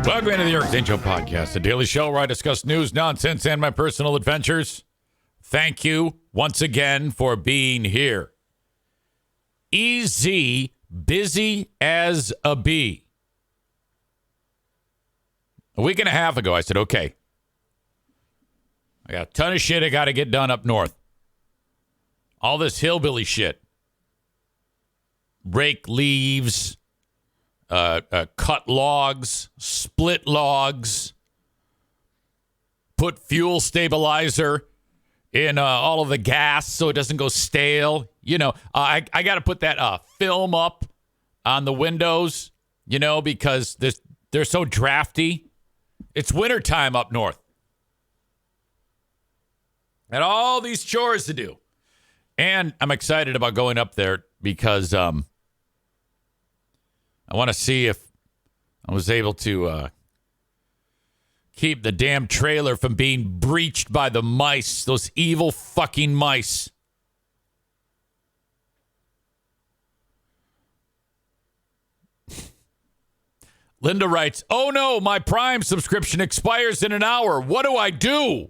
Welcome into the Eric Zane Show podcast, a daily show where I discuss news, nonsense, and my personal adventures. Thank you once again for being here. EZ, busy as a bee. A week and a half ago, I said, okay, I got a ton of shit I got to get done up north. All this hillbilly shit. Rake leaves, cut logs, split logs, put fuel stabilizer in all of the gas so it doesn't go stale. You know, I got to put that film up on the windows, you know, because they're so drafty. It's wintertime up north. And all these chores to do. And I'm excited about going up there because I want to see if I was able to keep the damn trailer from being breached by the mice, those evil fucking mice. Linda writes, "Oh no, my Prime subscription expires in an hour. What do I do?"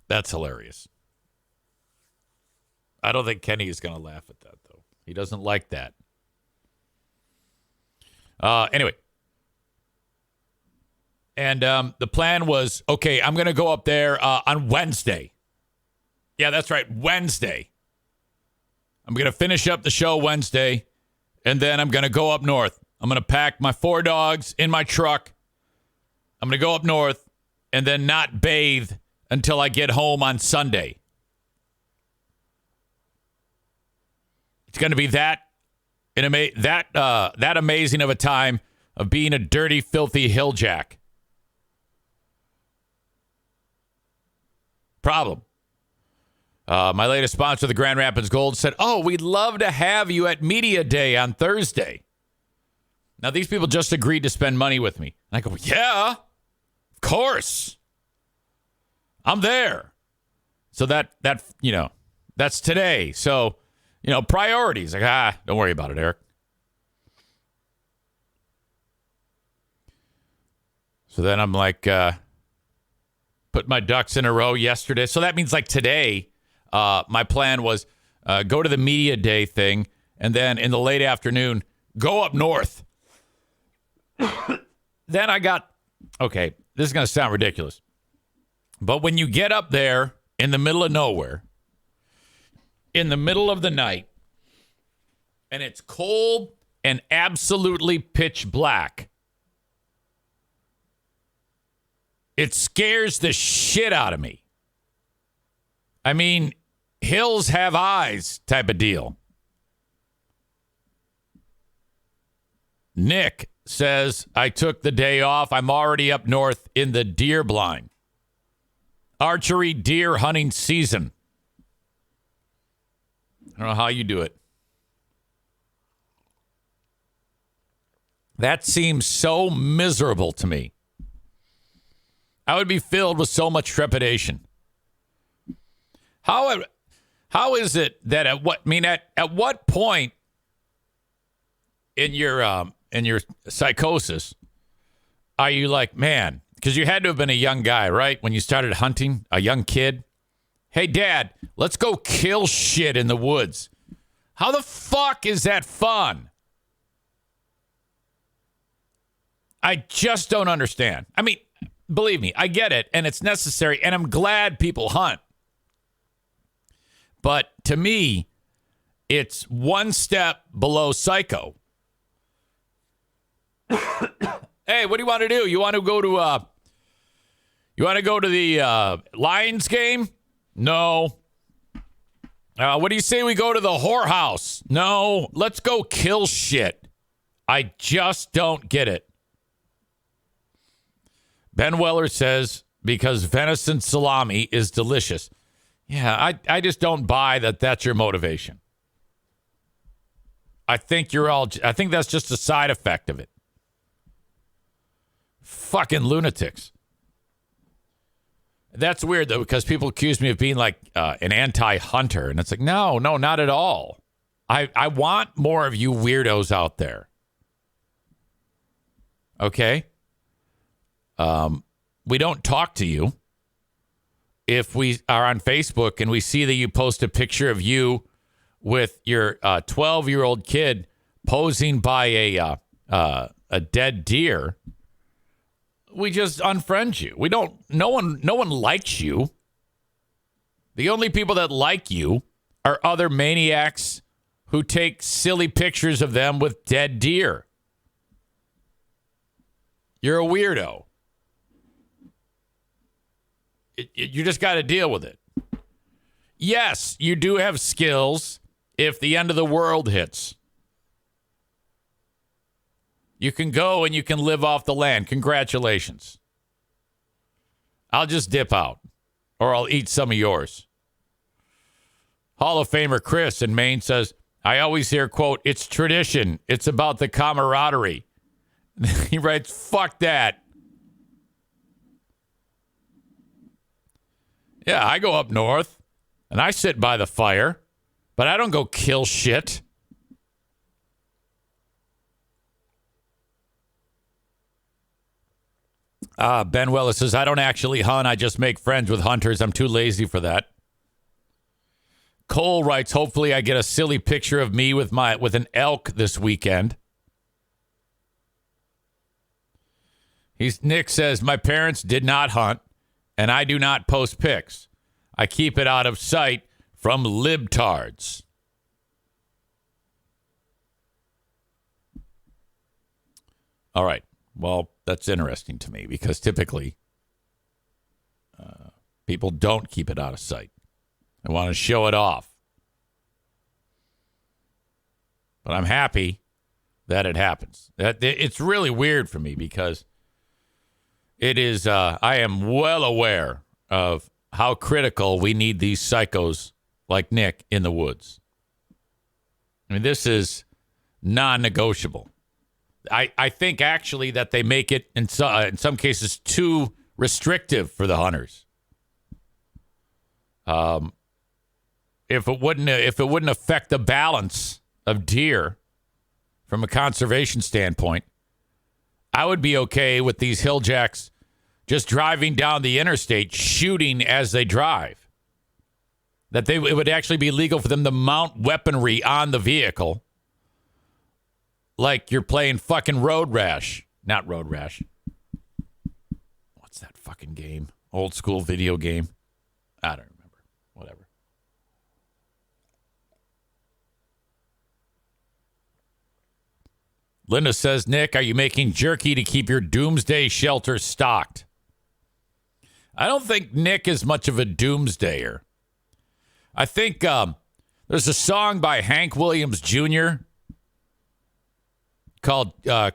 That's hilarious. I don't think Kenny is going to laugh at that, though. He doesn't like that. Anyway. And the plan was, okay, I'm going to go up there on Wednesday. Yeah, that's right, Wednesday. I'm going to finish up the show Wednesday, and then I'm going to go up north. I'm going to pack my 4 dogs in my truck. I'm going to go up north and then not bathe until I get home on Sunday. It's going to be that amazing of a time of being a dirty, filthy hilljack. Problem. My latest sponsor, the Grand Rapids Gold, said, "Oh, we'd love to have you at Media Day on Thursday." Now, these people just agreed to spend money with me. And I go, yeah, of course. I'm there. So that you know, that's today. So, you know, priorities. Like, don't worry about it, Eric. So then I'm like, put my ducks in a row yesterday. So that means like today, my plan was go to the Media Day thing, and then in the late afternoon, go up north. Then I got, okay, this is going to sound ridiculous. But when you get up there in the middle of nowhere, in the middle of the night, and it's cold and absolutely pitch black, it scares the shit out of me. I mean, hills have eyes type of deal. Nick says, I took the day off. I'm already up north in the deer blind. Archery deer hunting season. I don't know how you do it. That seems so miserable to me. I would be filled with so much trepidation. How is it that at what point in your psychosis are you like, man, because you had to have been a young guy, right? When you started hunting, a young kid. Hey, Dad, let's go kill shit in the woods. How the fuck is that fun? I just don't understand. I mean, believe me, I get it, and it's necessary, and I'm glad people hunt. But to me, it's one step below psycho. Hey, what do you want to do? You want to go to the Lions game? No. What do you say we go to the whorehouse? No. Let's go kill shit. I just don't get it. Ben Weller says, because venison salami is delicious. Yeah, I just don't buy that that's your motivation. I think that's just a side effect of it. Fucking lunatics. That's weird, though, because people accuse me of being like an anti-hunter. And it's like, no, not at all. I want more of you weirdos out there. Okay? We don't talk to you. If we are on Facebook and we see that you post a picture of you with your 12-year-old kid posing by a dead deer, we just unfriend you. We don't. No one likes you. The only people that like you are other maniacs who take silly pictures of them with dead deer. You're a weirdo. You just got to deal with it. Yes, you do have skills if the end of the world hits. You can go and you can live off the land. Congratulations. I'll just dip out, or I'll eat some of yours. Hall of Famer Chris in Maine says, I always hear, quote, it's tradition. It's about the camaraderie. He writes, fuck that. Yeah, I go up north and I sit by the fire, but I don't go kill shit. Ben Willis says, I don't actually hunt. I just make friends with hunters. I'm too lazy for that. Cole writes, hopefully I get a silly picture of me with an elk this weekend. Nick says, my parents did not hunt, and I do not post pics. I keep it out of sight from libtards. All right. Well, that's interesting to me because typically people don't keep it out of sight. They want to show it off. But I'm happy that it happens. It's really weird for me because it is, I am well aware of how critical we need these psychos like Nick in the woods. I mean, this is non-negotiable. I think actually that they make it in some cases too restrictive for the hunters. If it wouldn't affect the balance of deer from a conservation standpoint, I would be okay with these hilljacks just driving down the interstate, shooting as they drive. That it would actually be legal for them to mount weaponry on the vehicle. Like you're playing fucking Road Rash. Not Road Rash. What's that fucking game? Old school video game. I don't remember. Whatever. Linda says, Nick, are you making jerky to keep your doomsday shelter stocked? I don't think Nick is much of a doomsdayer. I think there's a song by Hank Williams Jr. called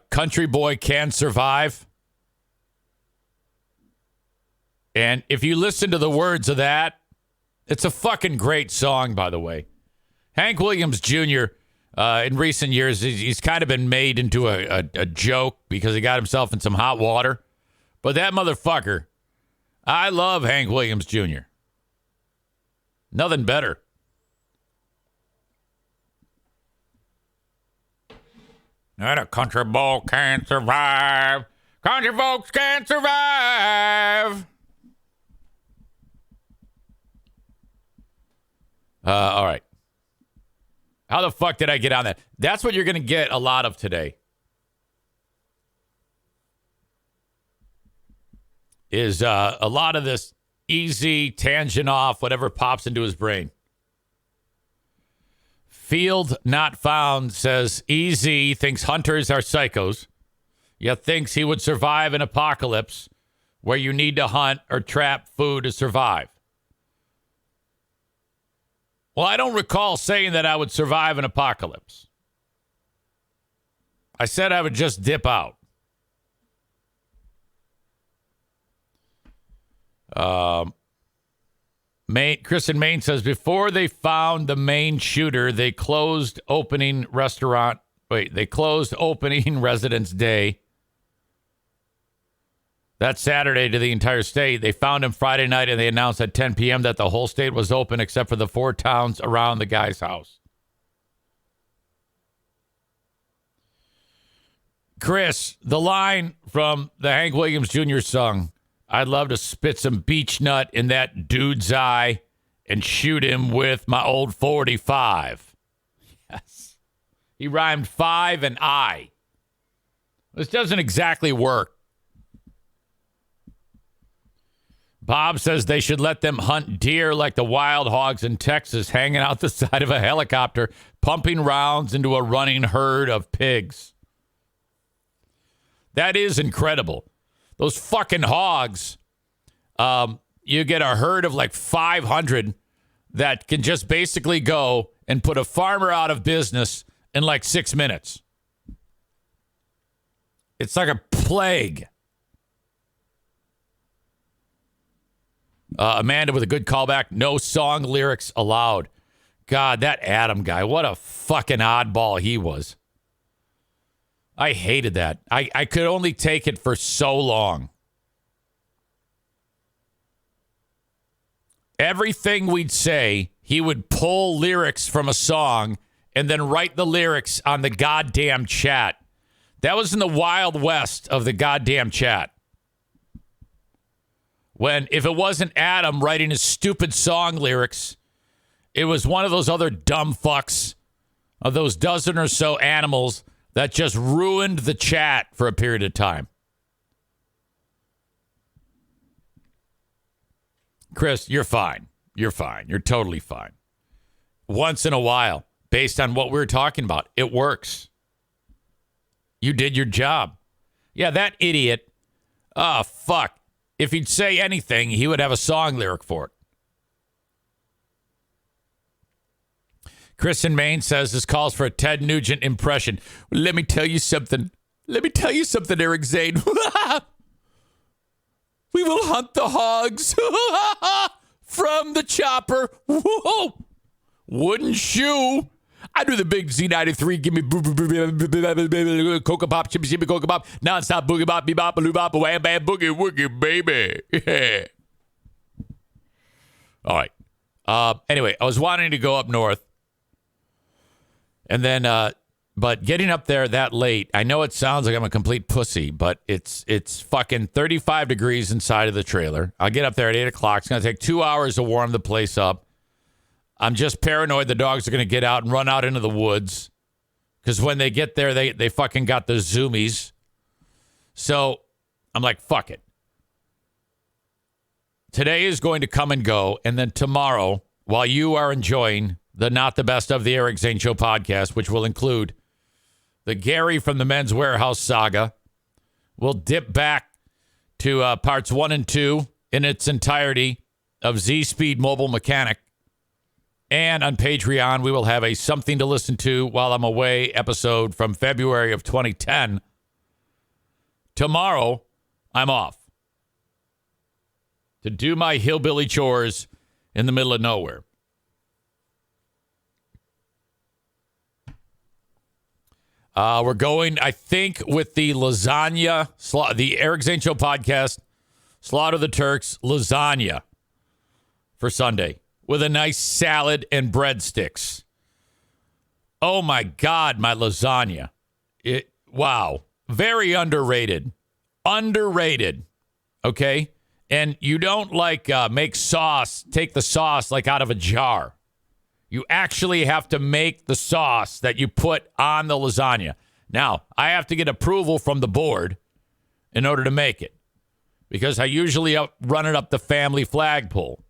Country Boy Can Survive. And if you listen to the words of that, it's a fucking great song, by the way. Hank Williams Jr., in recent years, he's kind of been made into a joke because he got himself in some hot water. But that motherfucker, I love Hank Williams Jr. Nothing better. And a country boy can't survive. Country folks can't survive. All right. How the fuck did I get on that? That's what you're going to get a lot of today. Is a lot of this easy tangent off, whatever pops into his brain. Field Not Found says, EZ thinks hunters are psychos, yet thinks he would survive an apocalypse where you need to hunt or trap food to survive. Well, I don't recall saying that I would survive an apocalypse. I said I would just dip out. Chris in Maine says, before they found the main shooter, they closed opening Residence Day. That Saturday to the entire state. They found him Friday night, and they announced at 10 p.m. that the whole state was open except for the 4 towns around the guy's house. Chris, the line from the Hank Williams Jr. song, I'd love to spit some beech nut in that dude's eye and shoot him with my old 45. Yes. He rhymed 5 and I. This doesn't exactly work. Bob says they should let them hunt deer like the wild hogs in Texas, hanging out the side of a helicopter, pumping rounds into a running herd of pigs. That is incredible. Those fucking hogs, you get a herd of like 500 that can just basically go and put a farmer out of business in like 6 minutes. It's like a plague. Amanda with a good callback. No song lyrics allowed. God, that Adam guy, what a fucking oddball he was. I hated that. I could only take it for so long. Everything we'd say, he would pull lyrics from a song and then write the lyrics on the goddamn chat. That was in the Wild West of the goddamn chat. When, if it wasn't Adam writing his stupid song lyrics, it was one of those other dumb fucks of those dozen or so animals that just ruined the chat for a period of time. Chris, you're fine. You're fine. You're totally fine. Once in a while, based on what we were talking about, it works. You did your job. Yeah, that idiot. Oh, fuck. If he'd say anything, he would have a song lyric for it. Chris in Maine says this calls for a Ted Nugent impression. Well, let me tell you something. Eric Zane. We will hunt the hogs from the chopper. Whoa. Wooden shoe. I do the big Z93. Give me Coca Pop, Chippy Chippy Coca Pop, non-stop boogie bop, bebop, baloo bop, wham bam boogie woogie, baby. Yeah. All right. Anyway, I was wanting to go up north. And then, but getting up there that late, I know it sounds like I'm a complete pussy, but it's fucking 35 degrees inside of the trailer. I'll get up there at 8 o'clock. It's going to take 2 hours to warm the place up. I'm just paranoid the dogs are going to get out and run out into the woods. Because when they get there, they fucking got the zoomies. So I'm like, fuck it. Today is going to come and go. And then tomorrow, while you are enjoying the Not the Best of the Eric Zane Show podcast, which will include the Gary from the Men's Warehouse saga, we'll dip back to parts 1 and 2 in its entirety of Z-Speed Mobile Mechanic. And on Patreon, we will have a Something to Listen to While I'm Away episode from February of 2010. Tomorrow, I'm off to do my hillbilly chores in the middle of nowhere. We're going, I think, with the lasagna, the Eric Zane Show podcast, Slaughter the Turks lasagna for Sunday with a nice salad and breadsticks. Oh, my God, my lasagna. Wow. Very underrated. Underrated. Okay? And you don't, make sauce, take the sauce, out of a jar. You actually have to make the sauce that you put on the lasagna. Now, I have to get approval from the board in order to make it because I usually run it up the family flagpole.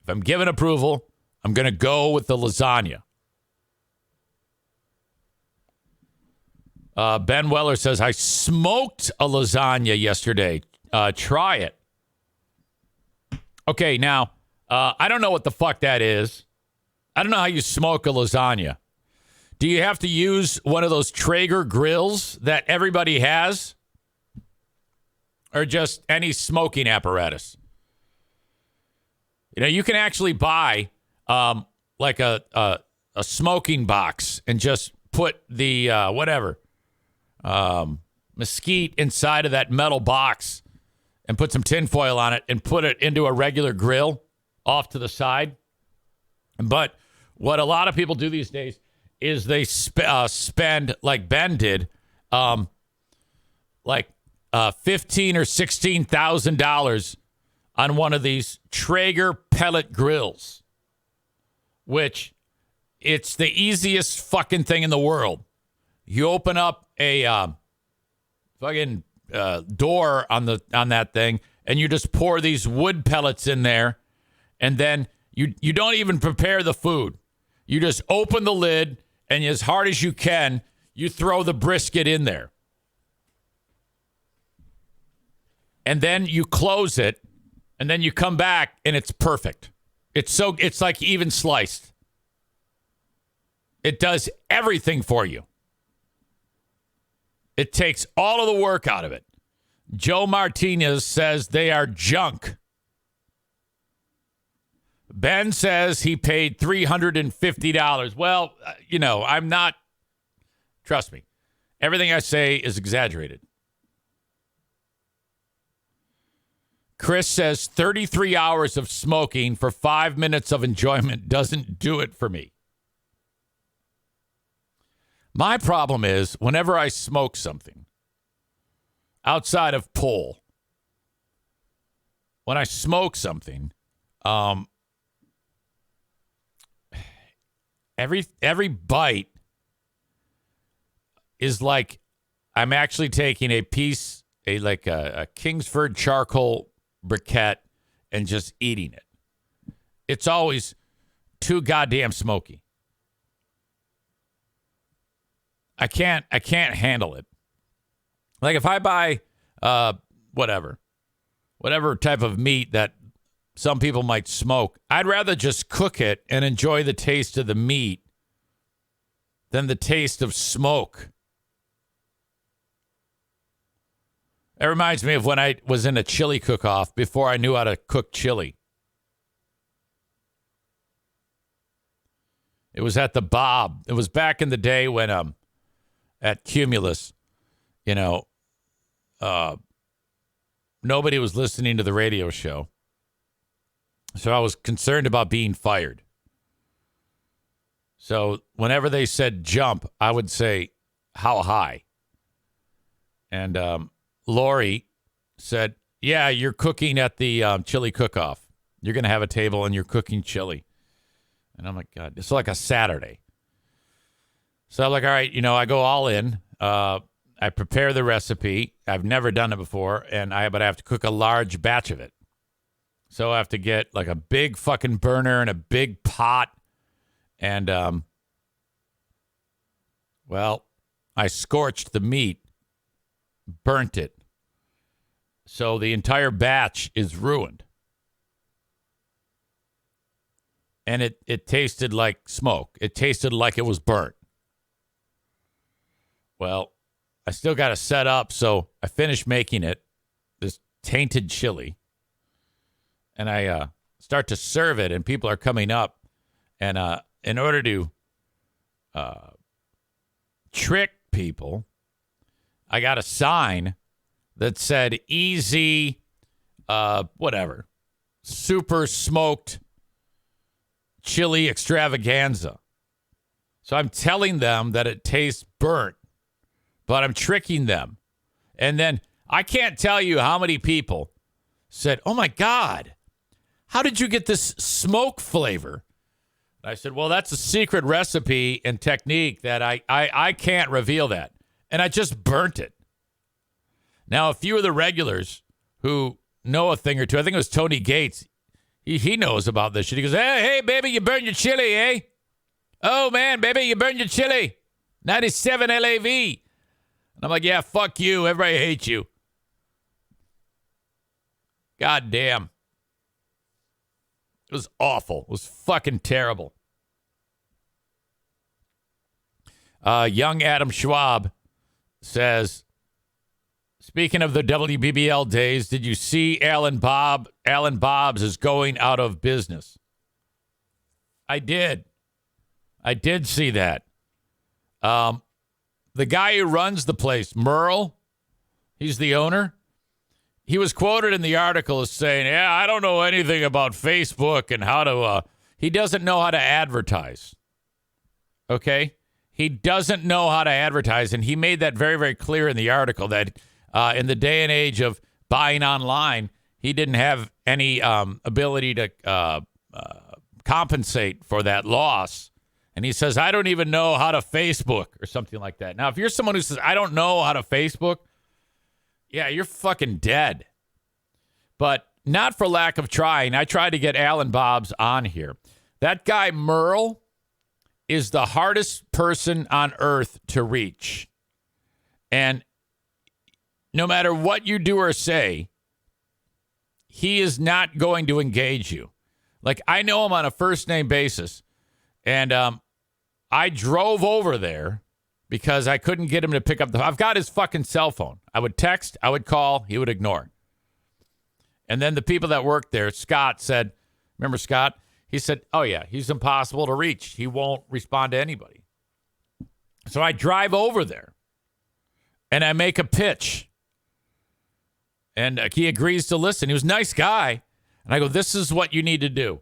If I'm given approval, I'm going to go with the lasagna. Ben Weller says, I smoked a lasagna yesterday. Try it. Okay, now, I don't know what the fuck that is. I don't know how you smoke a lasagna. Do you have to use one of those Traeger grills that everybody has? Or just any smoking apparatus? You know, you can actually buy a smoking box and just put the mesquite inside of that metal box and put some tinfoil on it and put it into a regular grill off to the side. But what a lot of people do these days is they spend, like Ben did, like $15,000 or $16,000 on one of these Traeger pellet grills, which it's the easiest fucking thing in the world. You open up a fucking door on that thing, and you just pour these wood pellets in there, and then you don't even prepare the food. You just open the lid, and as hard as you can, you throw the brisket in there. And then you close it, and then you come back, and it's perfect. It's like even sliced. It does everything for you. It takes all of the work out of it. Joe Martinez says they are junk. Ben says he paid $350. Well, I'm not. Trust me. Everything I say is exaggerated. Chris says 33 hours of smoking for 5 minutes of enjoyment doesn't do it for me. My problem is whenever I smoke something outside of pull, when I smoke something, every bite is like I'm actually taking a piece, a Kingsford charcoal briquette, and just eating it. It's always too goddamn smoky. I can't handle it. Like if I buy whatever type of meat that some people might smoke, I'd rather just cook it and enjoy the taste of the meat than the taste of smoke. It reminds me of when I was in a chili cook-off before I knew how to cook chili. It was at the Bob. It was back in the day when at Cumulus, nobody was listening to the radio show. So I was concerned about being fired. So whenever they said jump, I would say, how high? And Lori said, yeah, you're cooking at the chili cook-off. You're going to have a table and you're cooking chili. And I'm like, God, it's like a Saturday. So I'm like, all right, I go all in. I prepare the recipe. I've never done it before, but I have to cook a large batch of it. So I have to get like a big fucking burner and a big pot. And, I scorched the meat, burnt it. So the entire batch is ruined. And it tasted like smoke. It tasted like it was burnt. Well, I still got to set up, so I finished making it, this tainted chili. And I start to serve it, and people are coming up. And in order to trick people, I got a sign that said easy, super smoked chili extravaganza. So I'm telling them that it tastes burnt, but I'm tricking them. And then I can't tell you how many people said, oh my God, how did you get this smoke flavor? And I said, well, that's a secret recipe and technique that I can't reveal that. And I just burnt it. Now, a few of the regulars who know a thing or two, I think it was Tony Gates, he knows about this shit. He goes, hey, baby, you burned your chili, eh? Oh, man, baby, you burned your chili. 97 LAV. And I'm like, yeah, fuck you. Everybody hates you. God damn. It was awful. It was fucking terrible. Young Adam Schwab says, speaking of the WBBL days, did you see Alan Bob's is going out of business? I did. I did see that. The guy who runs the place, Merle, he's the owner. He was quoted in the article as saying, yeah, I don't know anything about Facebook and how to, he doesn't know how to advertise. Okay? He doesn't know how to advertise, and he made that very, very clear in the article that in the day and age of buying online, he didn't have any ability to compensate for that loss. And he says, I don't even know how to Facebook or something like that. Now, if you're someone who says, I don't know how to Facebook, yeah, you're fucking dead. But not for lack of trying. I tried to get Alan Bobs on here. That guy, Merle, is the hardest person on earth to reach. And no matter what you do or say, he is not going to engage you. Like, I know him on a first-name basis. And I drove over there because I couldn't get him to pick up the... I've got his fucking cell phone. I would text, I would call, he would ignore. And then the people that worked there, Scott said, remember Scott? He said, oh, yeah, he's impossible to reach. He won't respond to anybody. So I drive over there, and I make a pitch. And he agrees to listen. He was a nice guy. And I go, this is what you need to do.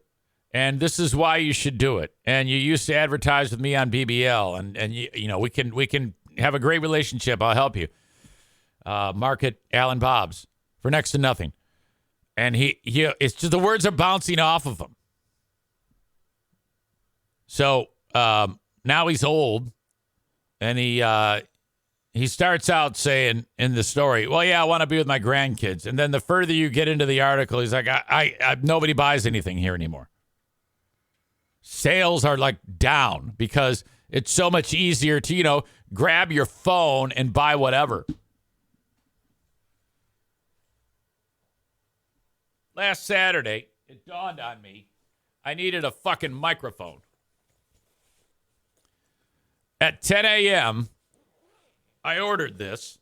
And this is why you should do it. And you used to advertise with me on BBL. And you know, we can have a great relationship. I'll help you. Market Alan Bobs for next to nothing. And it's just the words are bouncing off of him. So now he's old, and he starts out saying in the story, well, yeah, I want to be with my grandkids. And then the further you get into the article, he's like, I nobody buys anything here anymore. Sales are like down because it's so much easier to, you know, grab your phone and buy whatever. Last Saturday, it dawned on me I needed a fucking microphone. At 10 a.m., I ordered this,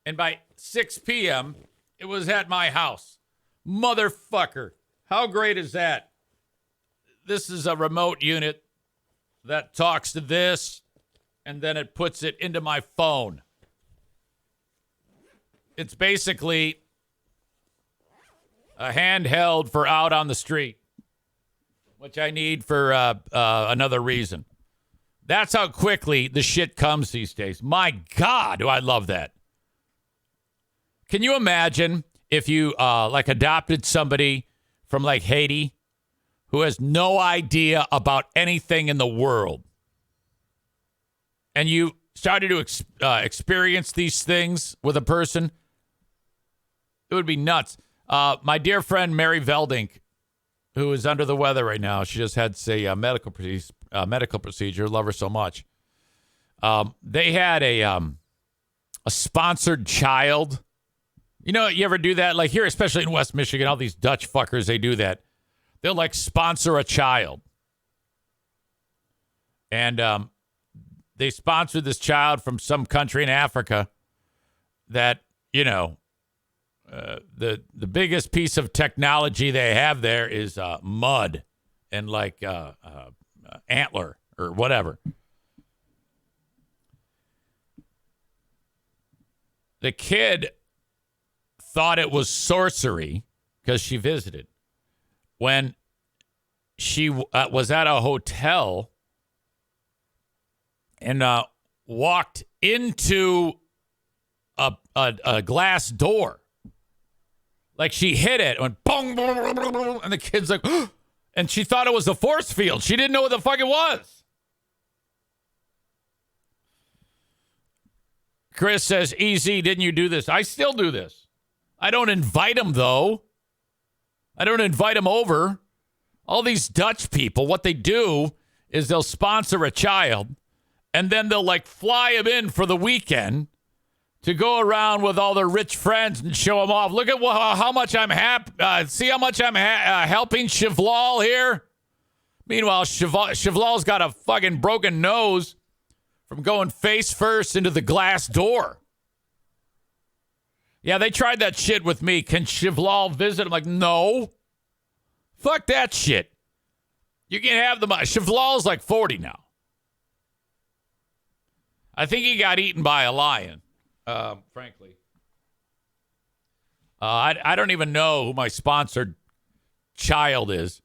and by 6 p.m., it was at my house. Motherfucker. How great is that? This is a remote unit that talks to this, and then it puts it into my phone. It's basically a handheld for out on the street, which I need for another reason. That's how quickly the shit comes these days. My God, do I love that. Can you imagine if you adopted somebody from like Haiti who has no idea about anything in the world, and you started to experience these things with a person? It would be nuts. My dear friend Mary Veldink, who is under the weather right now, she just had a medical procedure. Love her so much. They had a sponsored child. You know, you ever do that? Like here, especially in West Michigan, all these Dutch fuckers, they do that. They'll like sponsor a child. And they sponsored this child from some country in Africa that, you know, the biggest piece of technology they have there is mud and like antler or whatever. The kid thought it was sorcery because she visited. When she was at a hotel and walked into a glass door. Like she hit it, went boom, boom, boom, boom, and the kid's like, and she thought it was a force field. She didn't know what the fuck it was. Chris says, EZ, didn't you do this? I still do this. I don't invite them, though. I don't invite them over. All these Dutch people, what they do is they'll sponsor a child, and then they'll like fly him in for the weekend to go around with all their rich friends and show them off. Look at how much I'm happy. See how much I'm helping Chivlal here? Meanwhile, Chivlal's got a fucking broken nose from going face first into the glass door. Yeah, they tried that shit with me. Can Chivlal visit? I'm like, no. Fuck that shit. You can have the money. Chivlal's like 40 now. I think he got eaten by a lion. Frankly. I don't even know who my sponsored child is.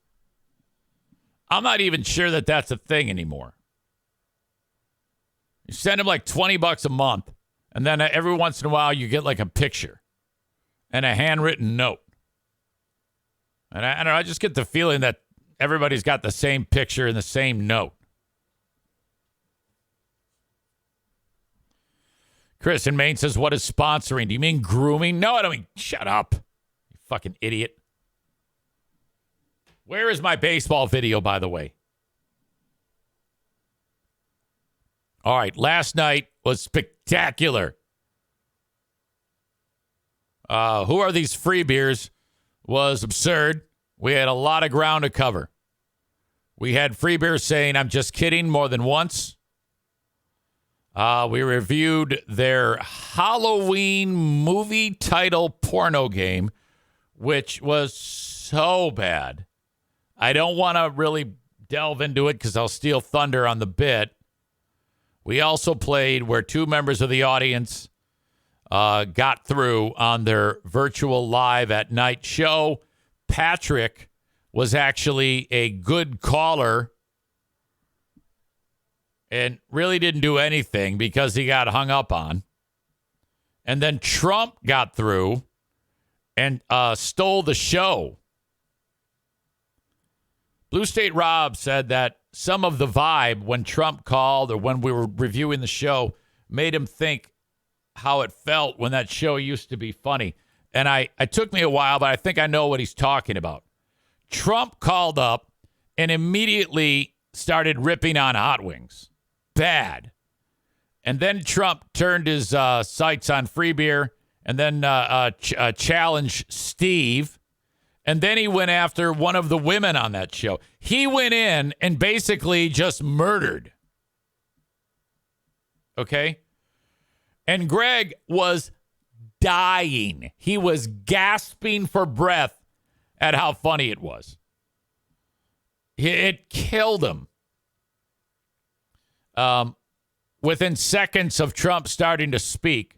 I'm not even sure that that's a thing anymore. You send him like $20 a month, and then every once in a while you get like a picture and a handwritten note. And I don't know, I just get the feeling that everybody's got the same picture and the same note. Chris in Maine says, what is sponsoring? Do you mean grooming? No, I don't mean, shut up, you fucking idiot. Where is my baseball video, by the way? All right, last night was spectacular. Who are these free beers? Was absurd. We had a lot of ground to cover. We had free beers saying, I'm just kidding, more than once. We reviewed their Halloween movie title porno game, which was so bad. I don't want to really delve into it because I'll steal thunder on the bit. We also played where two members of the audience got through on their virtual live at night show. Patrick was actually a good caller and really didn't do anything because he got hung up on. And then Trump got through and stole the show. Blue State Rob said that some of the vibe when Trump called or when we were reviewing the show made him think how it felt when that show used to be funny. And it took me a while, but I think I know what he's talking about. Trump called up and immediately started ripping on hot wings. Bad. And then Trump turned his sights on free beer and then challenged Steve. And then he went after one of the women on that show. He went in and basically just murdered. Okay? And Greg was dying. He was gasping for breath at how funny it was. It killed him. Within seconds of Trump starting to speak,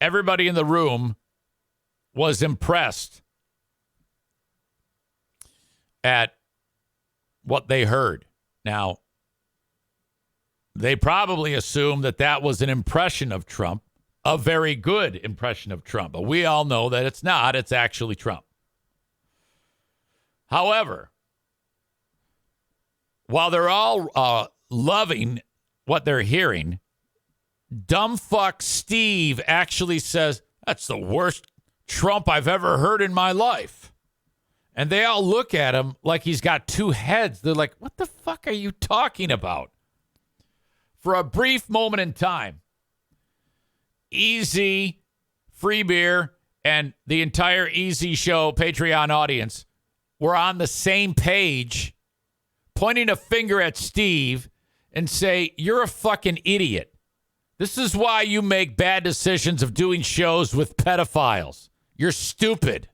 everybody in the room was impressed at what they heard. Now, they probably assumed that that was an impression of Trump, a very good impression of Trump. But we all know that it's not. It's actually Trump. However, while they're all loving what they're hearing, dumb fuck Steve actually says, that's the worst Trump I've ever heard in my life. And they all look at him like he's got two heads. They're like, what the fuck are you talking about? For a brief moment in time, Easy, Free Beer, and the entire Easy Show Patreon audience were on the same page, pointing a finger at Steve and say, you're a fucking idiot. This is why you make bad decisions of doing shows with pedophiles. You're stupid.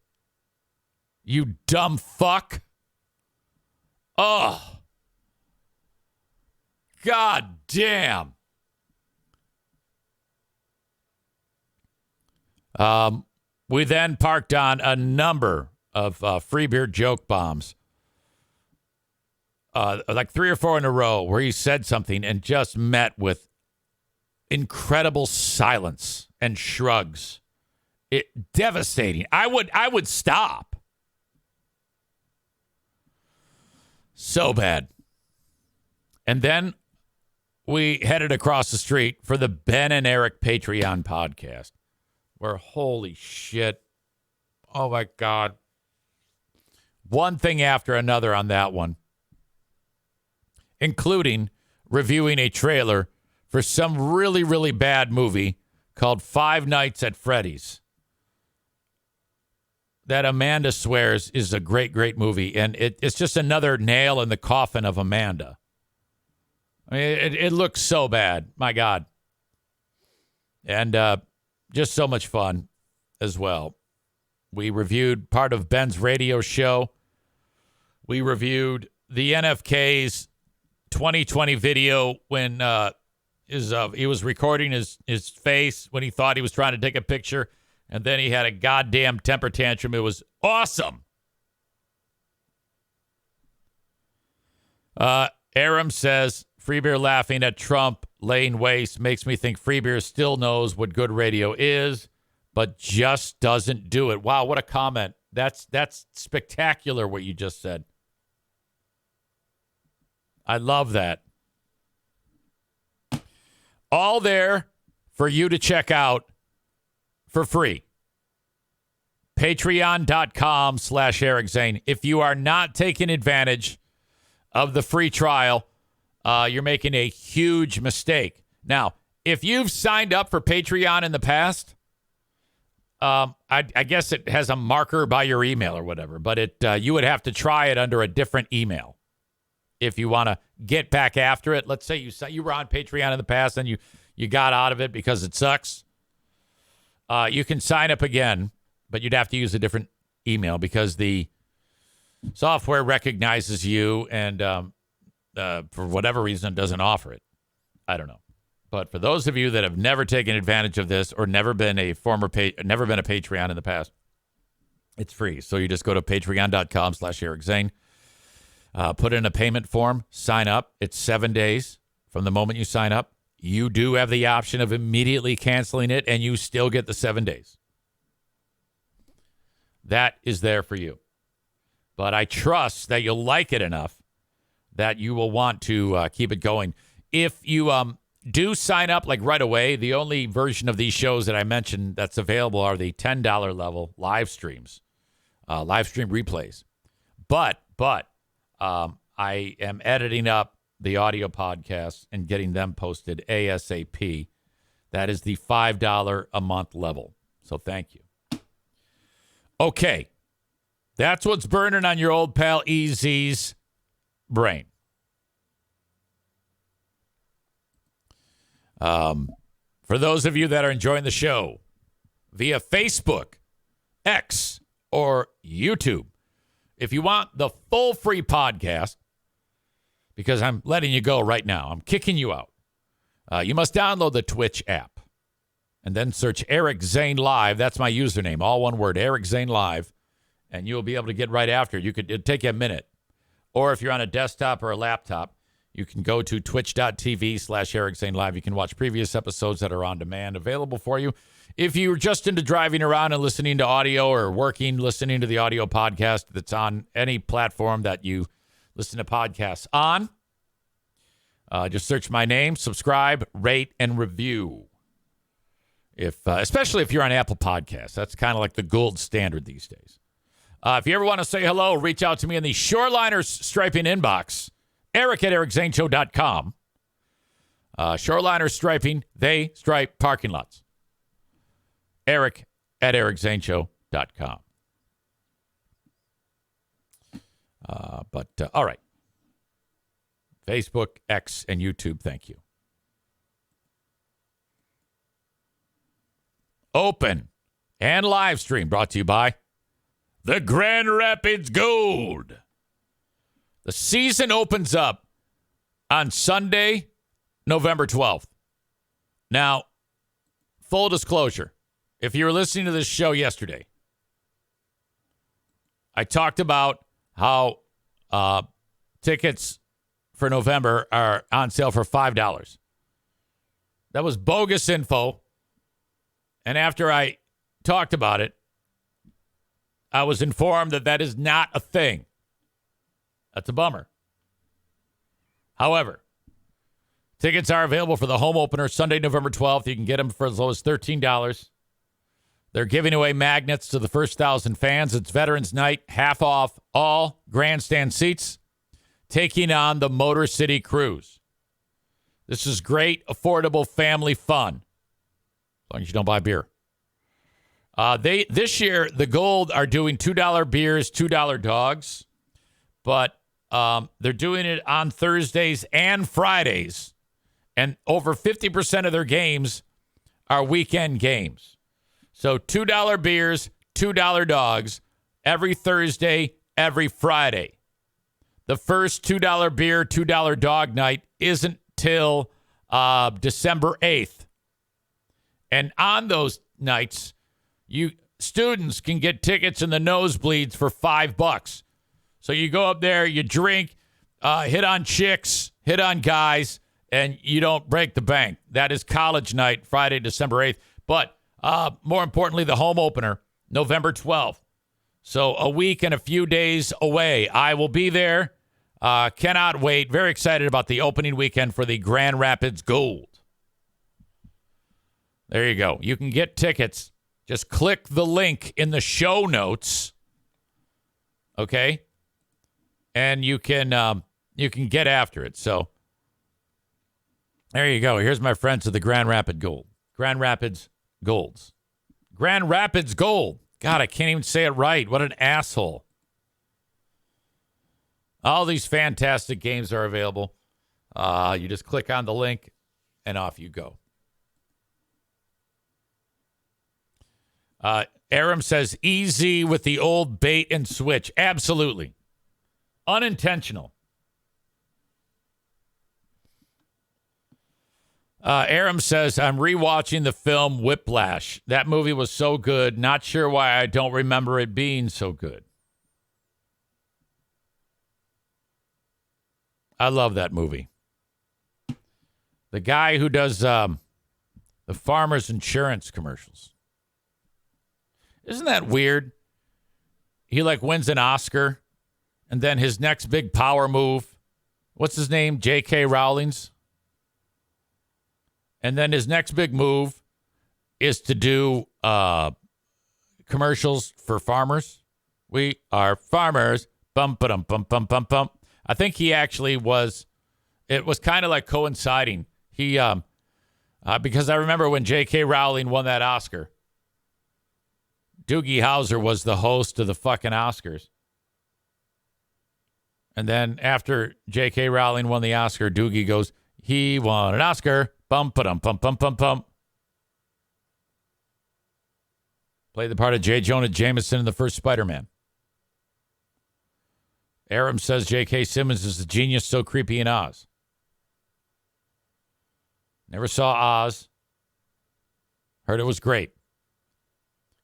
You dumb fuck. Oh. God damn. We then parked on a number of free beer joke bombs. Like 3 or 4 in a row where he said something and just met with incredible silence and shrugs. It devastating. I would stop. So bad. And then we headed across the street for the Ben and Eric Patreon podcast, where holy shit. Oh my God. One thing after another on that one, including reviewing a trailer for some really, really bad movie called Five Nights at Freddy's. That Amanda swears is a great, great movie. And it's just another nail in the coffin of Amanda. I mean, it looks so bad. My God. And just so much fun as well. We reviewed part of Ben's radio show. We reviewed the NFK's 2020 video when he was recording his face when he thought he was trying to take a picture. And then he had a goddamn temper tantrum. It was awesome. Aram says, Free Beer laughing at Trump laying waste makes me think Free Beer still knows what good radio is, but just doesn't do it. Wow, what a comment. That's spectacular what you just said. I love that. All there for you to check out for free. Patreon.com/Eric Zane. If you are not taking advantage of the free trial, you're making a huge mistake. Now, if you've signed up for Patreon in the past, I guess it has a marker by your email or whatever, but you would have to try it under a different email if you want to get back after it. Let's say you were on Patreon in the past and you got out of it because it sucks. You can sign up again, but you'd have to use a different email because the software recognizes you and for whatever reason doesn't offer it. I don't know. But for those of you that have never taken advantage of this or never been a Patreon in the past, it's free. So you just go to patreon.com/Eric Zane, put in a payment form, sign up. It's 7 days from the moment you sign up. You do have the option of immediately canceling it, and you still get the 7 days. That is there for you. But I trust that you'll like it enough that you will want to keep it going. If you do sign up like right away, the only version of these shows that I mentioned that's available are the $10 level live streams, live stream replays. But I am editing up the audio podcasts and getting them posted ASAP. That is the $5 a month level. So thank you. Okay. That's what's burning on your old pal EZ's brain. For those of you that are enjoying the show via Facebook, X, or YouTube, if you want the full free podcast, because I'm letting you go right now, I'm kicking you out, you must download the Twitch app and then search Eric Zane Live. That's my username, all one word, Eric Zane Live, and you'll be able to get right after it. It'll take you a minute. Or if you're on a desktop or a laptop, you can go to twitch.tv/Eric Zane Live. You can watch previous episodes that are on demand available for you. If you're just into driving around and listening to audio or working, listening to the audio podcast that's on any platform that you listen to podcasts on, just search my name, subscribe, rate, and review. Especially if you're on Apple Podcasts. That's kind of like the gold standard these days. If you ever want to say hello, reach out to me in the Shoreliners Striping inbox. Eric@EricZaneShow.com. Shoreliners Striping, they stripe parking lots. Eric@EricZaneShow.com. All right. Facebook, X, and YouTube, thank you. Open and live stream brought to you by the Grand Rapids Gold. The season opens up on Sunday, November 12th. Now, full disclosure, if you were listening to this show yesterday, I talked about how tickets for November are on sale for $5. That was bogus info. And after I talked about it, I was informed that that is not a thing. That's a bummer. However, tickets are available for the home opener Sunday, November 12th. You can get them for as low as $13. They're giving away magnets to the first 1,000 fans. It's Veterans Night, half off all grandstand seats, taking on the Motor City Cruise. This is great, affordable family fun, as long as you don't buy beer. This year, the Gold are doing $2 beers, $2 dogs, but they're doing it on Thursdays and Fridays, and over 50% of their games are weekend games. So $2 beers, $2 dogs every Thursday, every Friday. The first $2 beer, $2 dog night isn't till December 8th. And on those nights, students can get tickets in the nosebleeds for $5. So you go up there, you drink, hit on chicks, hit on guys, and you don't break the bank. That is college night, Friday, December 8th. But more importantly, the home opener, November 12th. So a week and a few days away. I will be there. Cannot wait. Very excited about the opening weekend for the Grand Rapids Gold. There you go. You can get tickets. Just click the link in the show notes. Okay? And you can get after it. So there you go. Here's my friends of the Grand Rapids Gold. Grand Rapids Golds. Grand Rapids Gold. God, I can't even say it right. What an asshole. All these fantastic games are available. You just click on the link and off you go. Aram says easy with the old bait and switch. Absolutely. Unintentional. Aram says, I'm rewatching the film Whiplash. That movie was so good. Not sure why I don't remember it being so good. I love that movie. The guy who does the Farmers Insurance commercials. Isn't that weird? He wins an Oscar, and then his next big power move, what's his name? J.K. Rowling's. And then his next big move is to do commercials for farmers. We are farmers. Bum, ba-dum, bum, bum, bum, bum. I think he actually was. It was kind of like coinciding. He, because I remember when J.K. Rowling won that Oscar, Doogie Howser was the host of the fucking Oscars. And then after J.K. Rowling won the Oscar, Doogie goes, he won an Oscar. Bum, ba-dum, bum, bum, bum, bum. Played the part of J. Jonah Jameson in the first Spider-Man. Aram says J.K. Simmons is a genius, so creepy in Oz. Never saw Oz. Heard it was great.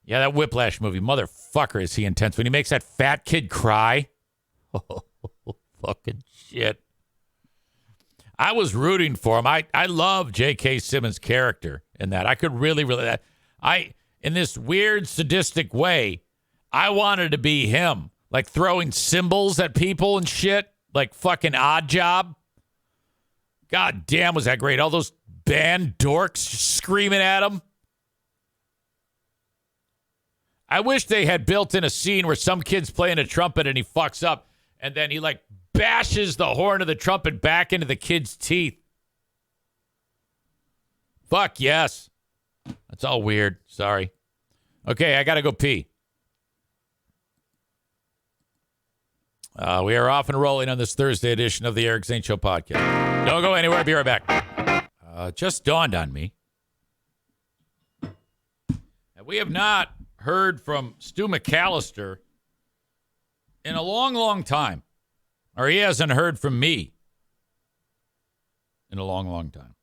Yeah, that Whiplash movie, motherfucker, is he intense. When he makes that fat kid cry. Oh, fucking shit. I was rooting for him. I love J.K. Simmons' character in that. I could really, in this weird, sadistic way, I wanted to be him. Like throwing symbols at people and shit. Like fucking Odd Job. God damn, was that great. All those band dorks screaming at him. I wish they had built in a scene where some kid's playing a trumpet and he fucks up. And then he bashes the horn of the trumpet back into the kid's teeth. Fuck yes. That's all weird. Sorry. Okay, I got to go pee. We are off and rolling on this Thursday edition of the Eric Zane Show podcast. Don't go anywhere. I'll be right back. Just dawned on me. We have not heard from Stu McCallister in a long, long time. Or he hasn't heard from me in a long, long time.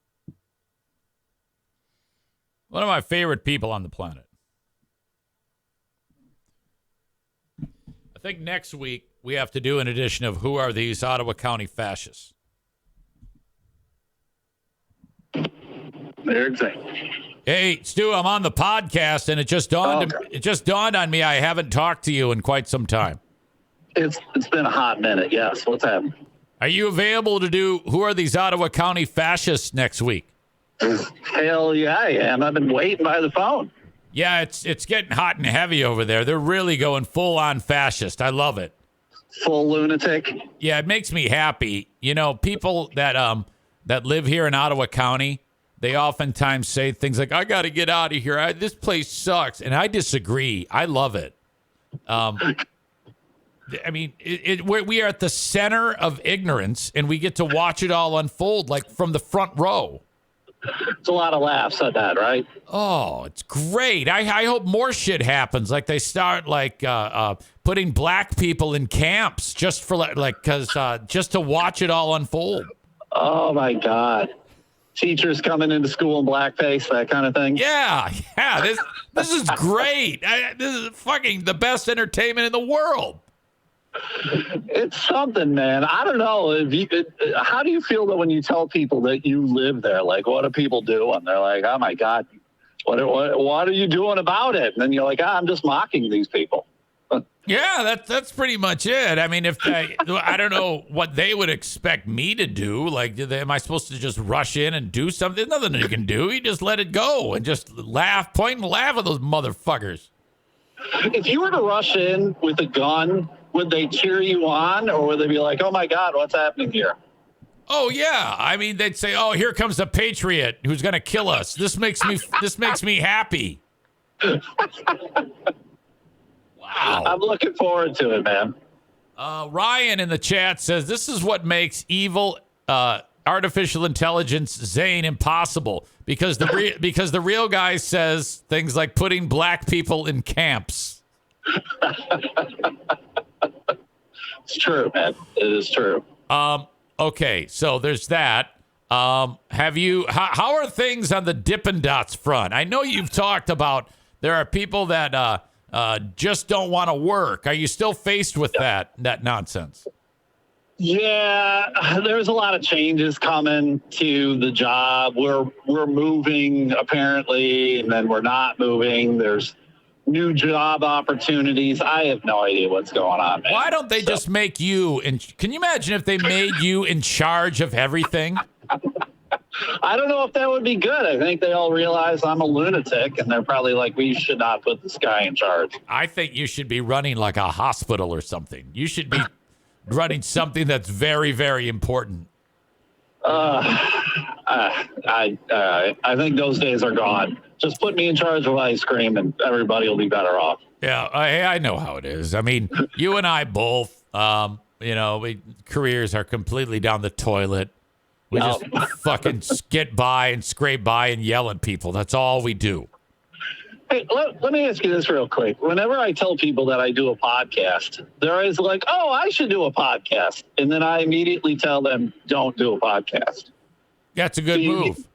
One of my favorite people on the planet. I think next week we have to do an edition of Who Are These Ottawa County Fascists? Eric Zane. Hey, Stu, I'm on the podcast, and it just dawned on me I haven't talked to you in quite some time. It's been a hot minute, yes. What's happening? Are you available to do Who Are These Ottawa County Fascists next week? Hell yeah, I am. I've been waiting by the phone. Yeah, it's getting hot and heavy over there. They're really going full-on fascist. I love it. Full lunatic? Yeah, it makes me happy. You know, people that live here in Ottawa County, they oftentimes say things like, I got to get out of here. This place sucks. And I disagree. I love it. I mean, we are at the center of ignorance, and we get to watch it all unfold, from the front row. It's a lot of laughs at that, right? Oh, it's great. I hope more shit happens. They start putting black people in camps just for just to watch it all unfold. Oh my God. Teachers coming into school in blackface, that kind of thing. Yeah. This is great. This is fucking the best entertainment in the world. It's something, man. I don't know. How do you feel that when you tell people that you live there? Like, what do people do? And they're like, oh, my God, what are you doing about it? And then you're like, I'm just mocking these people. Yeah, that's pretty much it. I mean, I don't know what they would expect me to do. Like, am I supposed to just rush in and do something? There's nothing you can do. You just let it go and just point and laugh at those motherfuckers. If you were to rush in with a gun, would they cheer you on, or would they be like, oh, my God, what's happening here? Oh, yeah. I mean, they'd say, oh, here comes the patriot who's going to kill us. This makes me happy. Wow. I'm looking forward to it, man. Ryan in the chat says, this is what makes evil artificial intelligence Zane impossible, because the real guy says things like putting black people in camps. It's true, man. It is true. Okay, so there's that. How are things on the Dippin' Dots front? I know you've talked about there are people that just don't want to work. Are you still faced with that nonsense? Yeah, there's a lot of changes coming to the job. We're moving apparently, and then we're not moving. There's new job opportunities. I have no idea what's going on, man. Why don't they just make you can you imagine if they made you in charge of everything? I don't know if that would be good. I think they all realize I'm a lunatic, and they're probably like, we should not put this guy in charge. I think you should be running like a hospital or something. You should be running something that's very, very important. I think those days are gone. Just put me in charge of ice cream, and everybody will be better off. Yeah, I know how it is. I mean, you and I both, careers are completely down the toilet. We just fucking get by and scrape by and yell at people. That's all we do. Hey, let me ask you this real quick. Whenever I tell people that I do a podcast, they're always like, oh, I should do a podcast. And then I immediately tell them, don't do a podcast. That's a good move.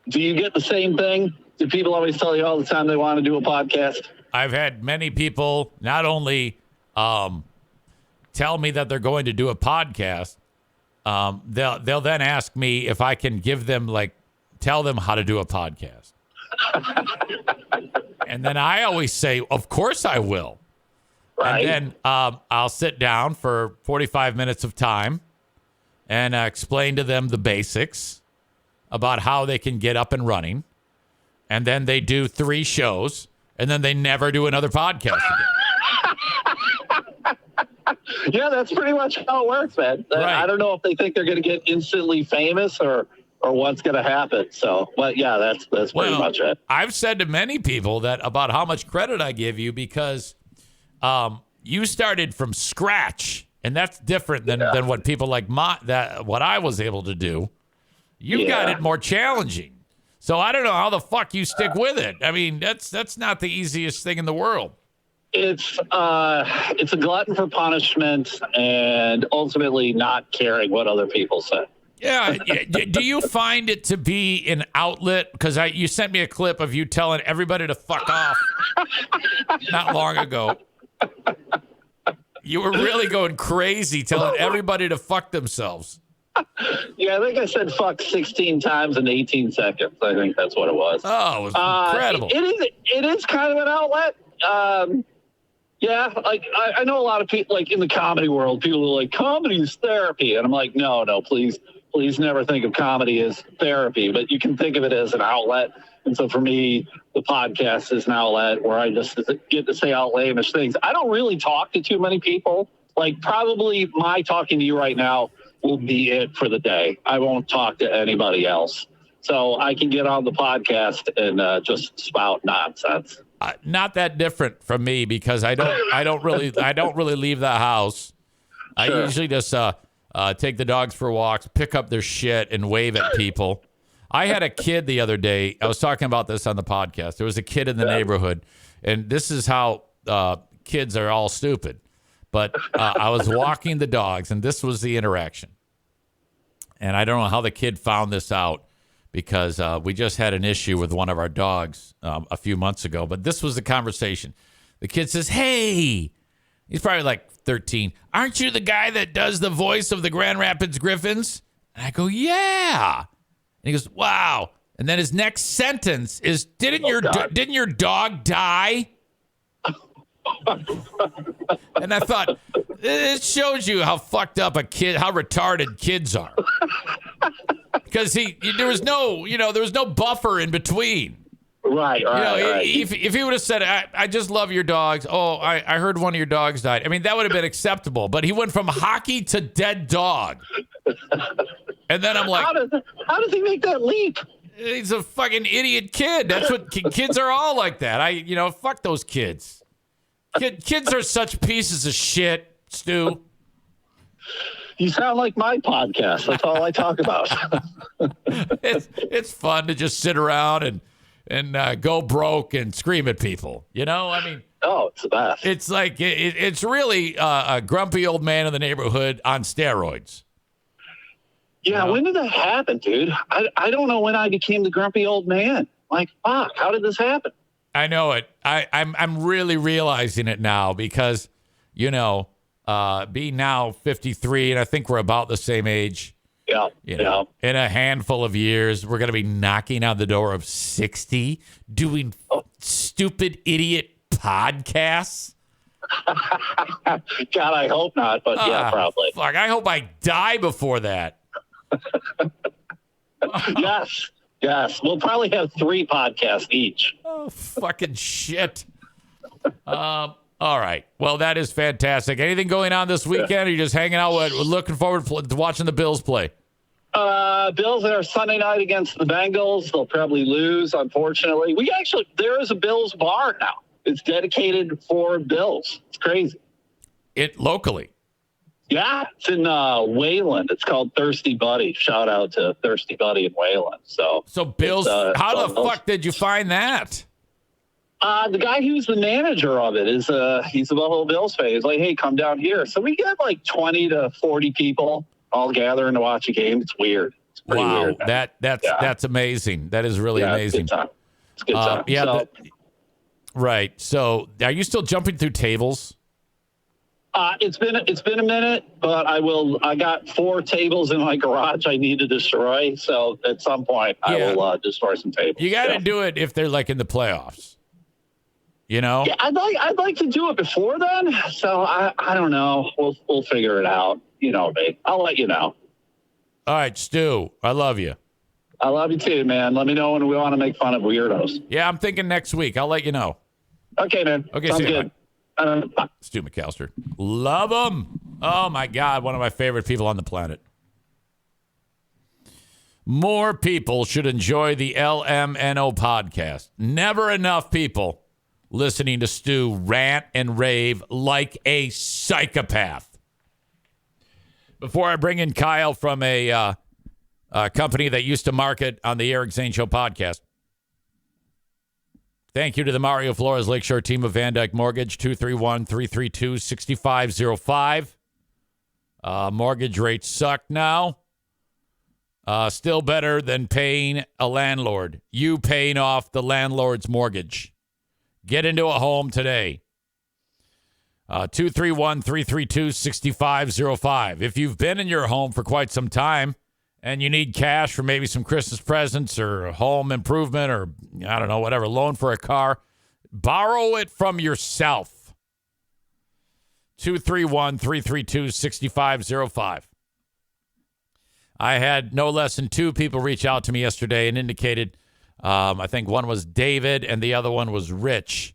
Do you get the same thing? Do people always tell you all the time they want to do a podcast? I've had many people not only tell me that they're going to do a podcast, they'll then ask me if I can tell them how to do a podcast. And then I always say, of course I will. Right. And then I'll sit down for 45 minutes of time and explain to them the basics about how they can get up and running. And then they do 3 shows, and then they never do another podcast again. Yeah, that's pretty much how it works, man. Right. I don't know if they think they're going to get instantly famous or what's going to happen. So, but yeah, that's pretty much it. I've said to many people that about how much credit I give you because you started from scratch, and that's different than what people like what I was able to do. You got it more challenging. So I don't know how the fuck you stick with it. I mean, that's not the easiest thing in the world. It's a glutton for punishment and ultimately not caring what other people say. Yeah. Do you find it to be an outlet? Because you sent me a clip of you telling everybody to fuck off not long ago. You were really going crazy telling everybody to fuck themselves. Yeah, I think I said fuck 16 times in 18 seconds. I think that's what it was. Oh, it was incredible. It is kind of an outlet. Yeah, like I know a lot of people, like in the comedy world, people are like, comedy is therapy. And I'm like, no, please never think of comedy as therapy, but you can think of it as an outlet. And so for me, the podcast is an outlet where I just get to say outlandish things. I don't really talk to too many people. Like probably my talking to you right now will be it for the day. I won't talk to anybody else. So I can get on the podcast and just spout nonsense. Not that different from me because I don't really leave the house. Sure. I usually just take the dogs for walks, pick up their shit, and wave at people. I had a kid the other day. I was talking about this on the podcast. There was a kid in the neighborhood, and this is how kids are all stupid. But I was walking the dogs, and this was the interaction. And I don't know how the kid found this out because we just had an issue with one of our dogs a few months ago. But this was the conversation. The kid says, hey, He's probably like 13. Aren't you the guy that does the voice of the Grand Rapids Griffins? And I go, yeah. And he goes, wow. And then his next sentence is, didn't your dog die? And I thought, it shows you how fucked up how retarded kids are. Because there was no buffer in between. Right. If he would have said, I just love your dogs. Oh, I heard one of your dogs died. I mean, that would have been acceptable. But he went from hockey to dead dog. And then I'm like, how does he make that leap? He's a fucking idiot kid. That's what kids are all like that. Fuck those kids. Kids are such pieces of shit, Stu. You sound like my podcast. That's all I talk about. It's fun to just sit around and go broke and scream at people. I mean, oh, it's the best. It's like it's really a grumpy old man in the neighborhood on steroids. Yeah, when did that happen, dude? I don't know when I became the grumpy old man. Like, fuck, how did this happen? I know it. I'm really realizing it now because, being now 53, and I think we're about the same age. Yeah. In a handful of years, we're going to be knocking on the door of 60, doing stupid idiot podcasts. God, I hope not, but yeah, probably. Fuck, I hope I die before that. Yes. We'll probably have 3 podcasts each. Oh, fucking shit. All right. Well, that is fantastic. Anything going on this weekend? Or are you just hanging out? Looking forward to watching the Bills play? Bills are Sunday night against the Bengals. They'll probably lose, unfortunately. There is a Bills bar now. It's dedicated for Bills. It's crazy. Locally? Yeah, it's in Wayland. It's called Thirsty Buddy. Shout out to Thirsty Buddy in Wayland. So Bills, how the fuck did you find that? The guy who's the manager of it he's a Buffalo Bills fan. He's like, hey, come down here. So we get like 20 to 40 people all gathering to watch a game. It's weird. It's pretty weird. That's amazing. That is really amazing. It's a good time. Yeah. Right. So are you still jumping through tables? It's been a minute, but I got 4 tables in my garage I need to destroy. So at some point I will destroy some tables. You got to do it if they're like in the playoffs. Yeah, I'd like to do it before then. So I don't know. We'll figure it out. Me. I'll let you know. All right, Stu. I love you. I love you too, man. Let me know when we want to make fun of weirdos. Yeah, I'm thinking next week. I'll let you know. Okay, man. Okay, sounds see you. good. Stu McCallister. Love him. Oh, my God. One of my favorite people on the planet. More people should enjoy the LMNO podcast. Never enough people listening to Stu rant and rave like a psychopath. Before I bring in Kyle from a company that used to market on the Eric Zane Show podcast, thank you to the Mario Flores Lakeshore team of Van Dyke Mortgage, 231-332-6505. Mortgage rates suck now. Still better than paying a landlord. You paying off the landlord's mortgage. Get into a home today. 231-332-6505. If you've been in your home for quite some time and you need cash for maybe some Christmas presents or home improvement or, I don't know, whatever, loan for a car, borrow it from yourself. 231-332-6505. I had no less than 2 people reach out to me yesterday and indicated, I think one was David and the other one was Rich,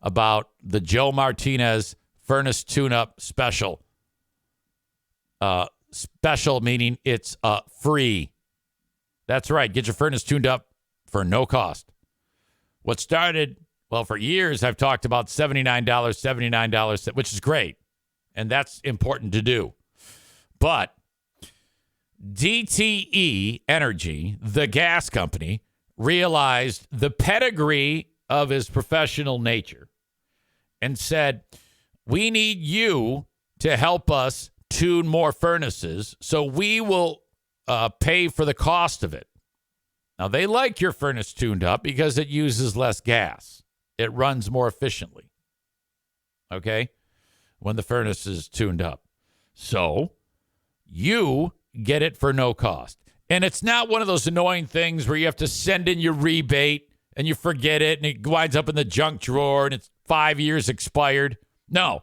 about the Joe Martinez furnace tune-up special. Special meaning it's free. That's right. Get your furnace tuned up for no cost. What started, well, for years I've talked about $79, which is great. And that's important to do. But DTE Energy, the gas company, realized the pedigree of his professional nature and said, we need you to help us tune more furnaces, so we will pay for the cost of it. Now, they like your furnace tuned up because it uses less gas. It runs more efficiently. Okay? when the furnace is tuned up. So you get it for no cost. And it's not one of those annoying things where you have to send in your rebate and you forget it and it winds up in the junk drawer and it's 5 years expired. No.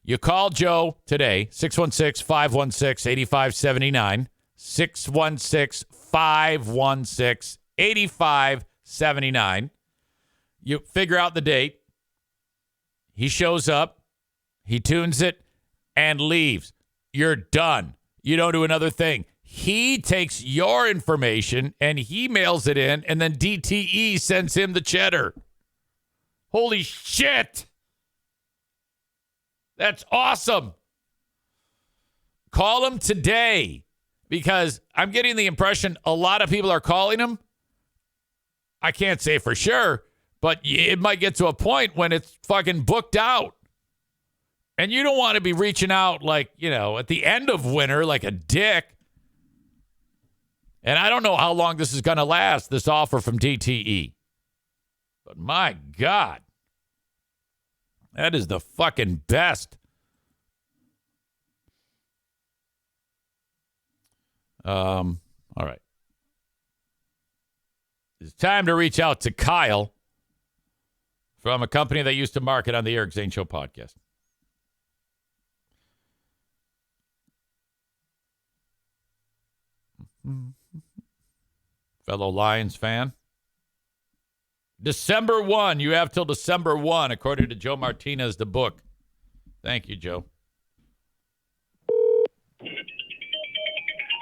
You call Joe today, 616-516-8579, 616-516-8579. You figure out the date. He shows up, he tunes it, and leaves. You're done. You don't do another thing. He takes your information and he mails it in, and then DTE sends him the cheddar. Holy shit. That's awesome. Call him today, because I'm getting the impression a lot of people are calling him. I can't say for sure, but it might get to a point when it's fucking booked out. And you don't want to be reaching out like, at the end of winter like a dick. And I don't know how long this is going to last, this offer from DTE. But my God. That is the fucking best. All right. It's time to reach out to Kyle from a company that used to market on the Eric Zane Show podcast. Fellow Lions fan. December 1. You have till December 1, according to Joe Martinez, the book. Thank you, Joe.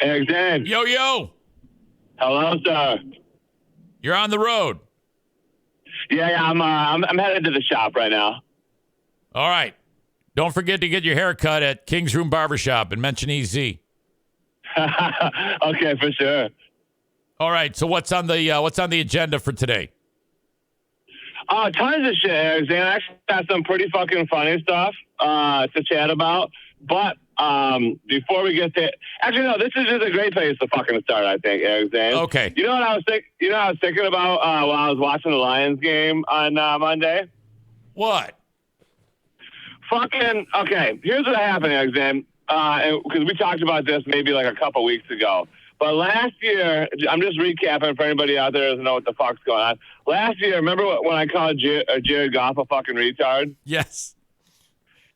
Hey, Zane. Yo. Hello, sir. You're on the road. Yeah. I'm headed to the shop right now. All right. Don't forget to get your hair cut at King's Room Barbershop and mention EZ. Okay, for sure. All right. So what's on the agenda for today? Oh, tons of shit, Eric. Zane. I actually got some pretty fucking funny stuff to chat about. But before we get there, actually, no, this is just a great place to fucking start, I think, Eric Zane. Okay. You know what I was thinking about while I was watching the Lions game on Monday? What? Fucking, okay, here's what happened, Eric Zane. Because we talked about this maybe like a couple weeks ago. But last year, I'm just recapping for anybody out there who doesn't know what the fuck's going on. Last year, remember when I called Jared Goff a fucking retard? Yes.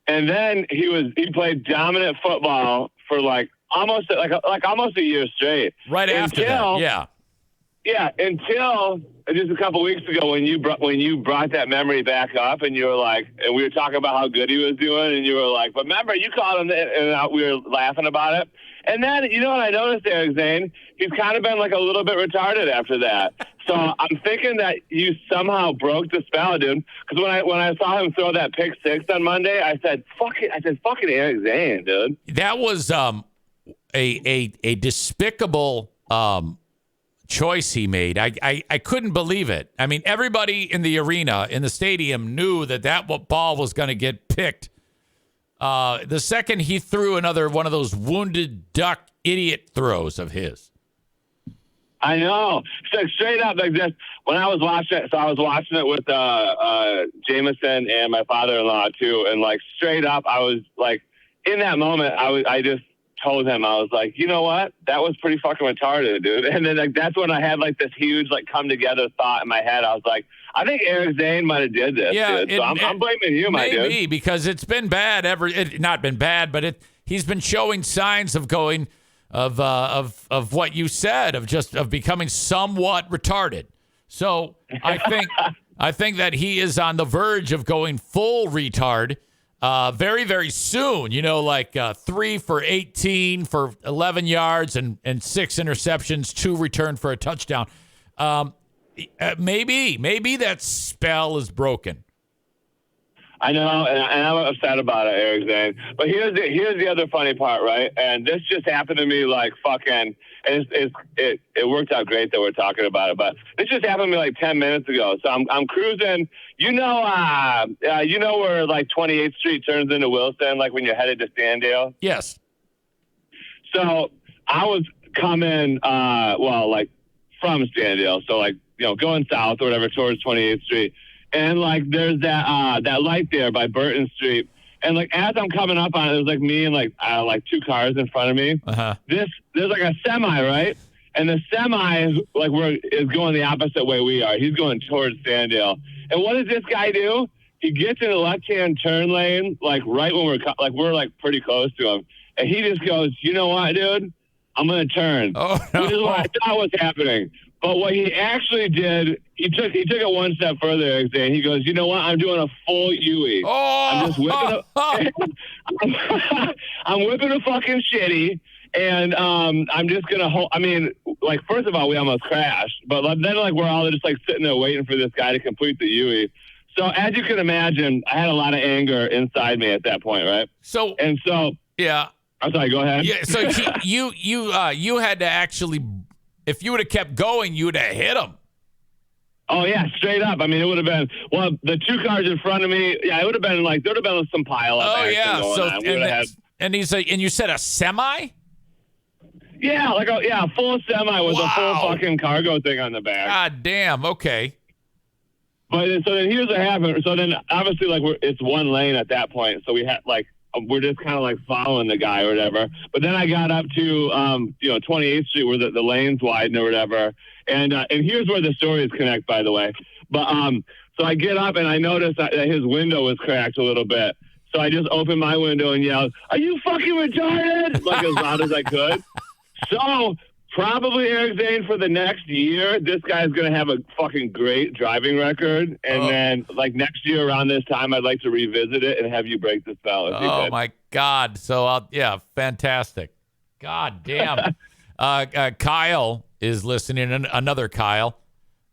And then he played dominant football for almost a year straight. Right after that, yeah. Yeah, until just a couple weeks ago when you brought that memory back up and you were like, and we were talking about how good he was doing, and you were like, but remember you called him, and we were laughing about it. And then, you know what I noticed, Eric Zane? He's kind of been like a little bit retarded after that. So I'm thinking that you somehow broke the spell, dude. Because when I saw him throw that pick six on Monday, I said, fuck it. I said, fucking Eric Zane, dude. That was a despicable choice he made. I couldn't believe it. I mean, everybody in the arena, in the stadium, knew that ball was going to get picked. The second he threw another one of those wounded duck idiot throws of his. I know. So straight up like this, when I was watching it, so I was watching it with Jameson and my father-in-law too, and like straight up, I was like, in that moment, I just told him, I was like, you know what? That was pretty fucking retarded, dude. And then that's when I had like this huge like come together thought in my head. I was like, I think Eric Zane might have did this. Yeah, dude. So I'm blaming you, my dude. Maybe because it's been bad not been bad, but he's been showing signs of going of what you said of becoming somewhat retarded. So I think that he is on the verge of going full retard. Very, very soon, like 3 for 18 for 11 yards and 6 interceptions, 2 returned for a touchdown. Maybe that spell is broken. I know, and I'm upset about it, Eric Zane. But here's the other funny part, right? And this just happened to me like fucking. It worked out great that we're talking about it, but this just happened to me like 10 minutes ago. So I'm cruising. You know where like 28th Street turns into Wilson, like when you're headed to Standale. Yes. So I was coming, like from Standale, so like going south or whatever towards 28th Street. And like there's that light there by Burton Street, And like as I'm coming up on it, there's like me and like two cars in front of me. There's like a semi, right? And the semi is going the opposite way we are. He's going towards Sandale. And what does this guy do? He gets in the left-hand turn lane, like right when we're like pretty close to him, and he just goes, "You know what, dude? I'm gonna turn." Oh, no. Which is what I thought was happening. But what he actually did, he took it one step further, and he goes, "You know what? I'm doing a full UE. I'm just whipping I'm whipping a fucking shitty, and I'm just gonna hold. I mean, like first of all, we almost crashed, but then like we're all just like sitting there waiting for this guy to complete the UE. So as you can imagine, I had a lot of anger inside me at that point, right? So yeah. I'm sorry. Go ahead. Yeah. So you had to actually, if you would have kept going, you would have hit him. Oh yeah, straight up. I mean, it would have been the two cars in front of me. Yeah, it would have been like there would have been some pile up. Oh yeah. So and you said a semi. Yeah, a full semi with a full fucking cargo thing on the back. God damn. Okay. But so then here's what happened. So then obviously it's one lane at that point. So we had we're just kind of like following the guy or whatever. But then I got up to 28th Street where the lanes widen or whatever. And here's where the stories connect, by the way. But so I get up and I notice that his window was cracked a little bit. So I just opened my window and yelled, "Are you fucking retarded?" Like as loud as I could. So probably Eric Zane for the next year, this guy's going to have a fucking great driving record. And then like next year around this time, I'd like to revisit it and have you break the spell. Oh my God. So fantastic. God damn. Kyle is listening. Another Kyle.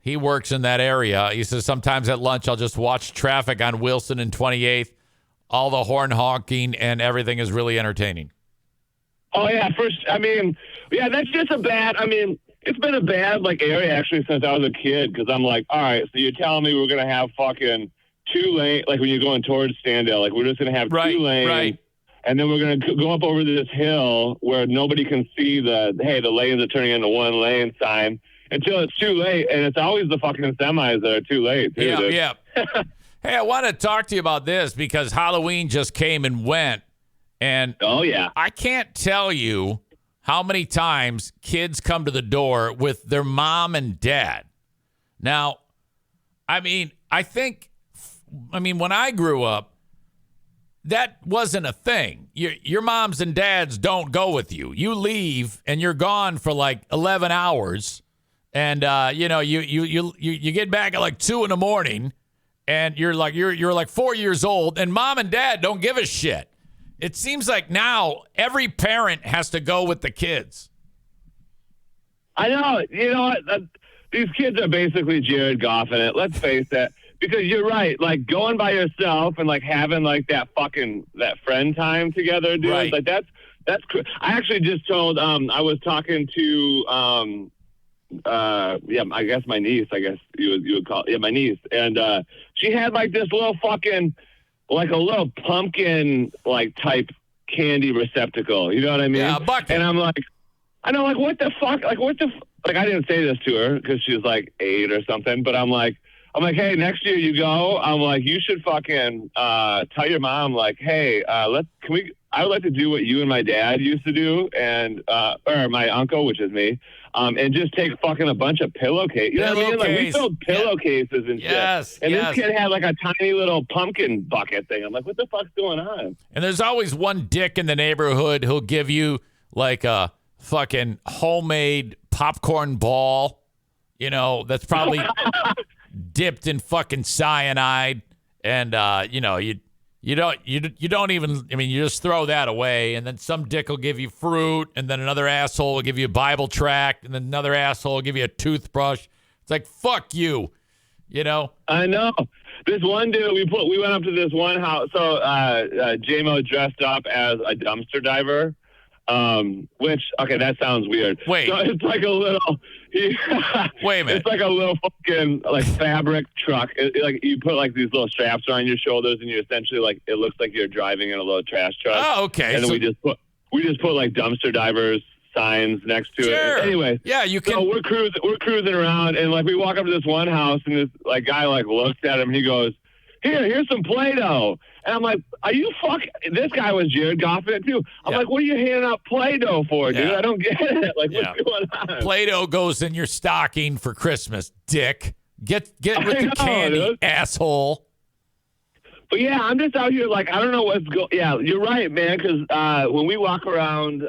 He works in that area. He says, sometimes at lunch, I'll just watch traffic on Wilson and 28th. All the horn honking and everything is really entertaining. Oh, yeah. That's just it's been a bad, area, actually, since I was a kid, because I'm like, all right, so you're telling me we're going to have fucking 2 lanes, like when you're going towards Standale, like we're just going to have 2 lanes, and then we're going to go up over this hill where nobody can see the lanes are turning into 1 lane sign until it's too late, and it's always the fucking semis that are too late, too. Yeah. Hey, I want to talk to you about this because Halloween just came and went. And I can't tell you how many times kids come to the door with their mom and dad. Now, when I grew up, that wasn't a thing. Your moms and dads don't go with you. You leave and you're gone for like 11 hours. And, you get back at like 2 a.m. and you're like 4 years old and mom and dad don't give a shit. It seems like now every parent has to go with the kids. I know. You know what? These kids are basically Jared Goff in it. Let's face it. Because you're right. Like going by yourself and like having like that friend time together, dude. Right. Like that's. I actually just told. I was talking to. I guess my niece. I guess you would call. Yeah, my niece, and she had like this little fucking. Like a little pumpkin like type candy receptacle, you know what I mean? Yeah, a bucket. And I'm like, I know, like what the fuck, like I didn't say this to her because she was like 8 or something, but I'm like, hey, next year you go, I'm like, you should fucking tell your mom like, hey, I would like to do what you and my dad used to do, and or my uncle, which is me. And just take fucking a bunch of pillowcases. You know what I mean? Like we filled pillowcases and shit. And this kid had like a tiny little pumpkin bucket thing. I'm like, what the fuck's going on? And there's always one dick in the neighborhood who'll give you like a fucking homemade popcorn ball, that's probably dipped in fucking cyanide. And, you don't even, you just throw that away, and then some dick will give you fruit, and then another asshole will give you a Bible tract, and then another asshole will give you a toothbrush. It's like, fuck you, I know. This one dude, we went up to this one house. So J-Mo dressed up as a dumpster diver, which, okay, that sounds weird. Wait. So it's like a little... Wait a minute. It's like a little fucking like fabric truck. Like you put like these little straps around your shoulders, and you essentially like it looks like you're driving in a little trash truck. Oh, okay. And then we just put like dumpster divers signs next to it. Anyway, yeah, you can. So we're cruising around, and like we walk up to this one house, and this like guy like looks at him, and he goes, here's some Play-Doh. And I'm like, are you fucking, this guy was Jared Goffin it too. I'm like, what are you handing out Play-Doh for, dude? I don't get it. Like, what's going on? Play-Doh goes in your stocking for Christmas, dick. Get with the candy, dude. Asshole. But yeah, I'm just out here like, I don't know what's going. Yeah, you're right, man. Because when we walk around,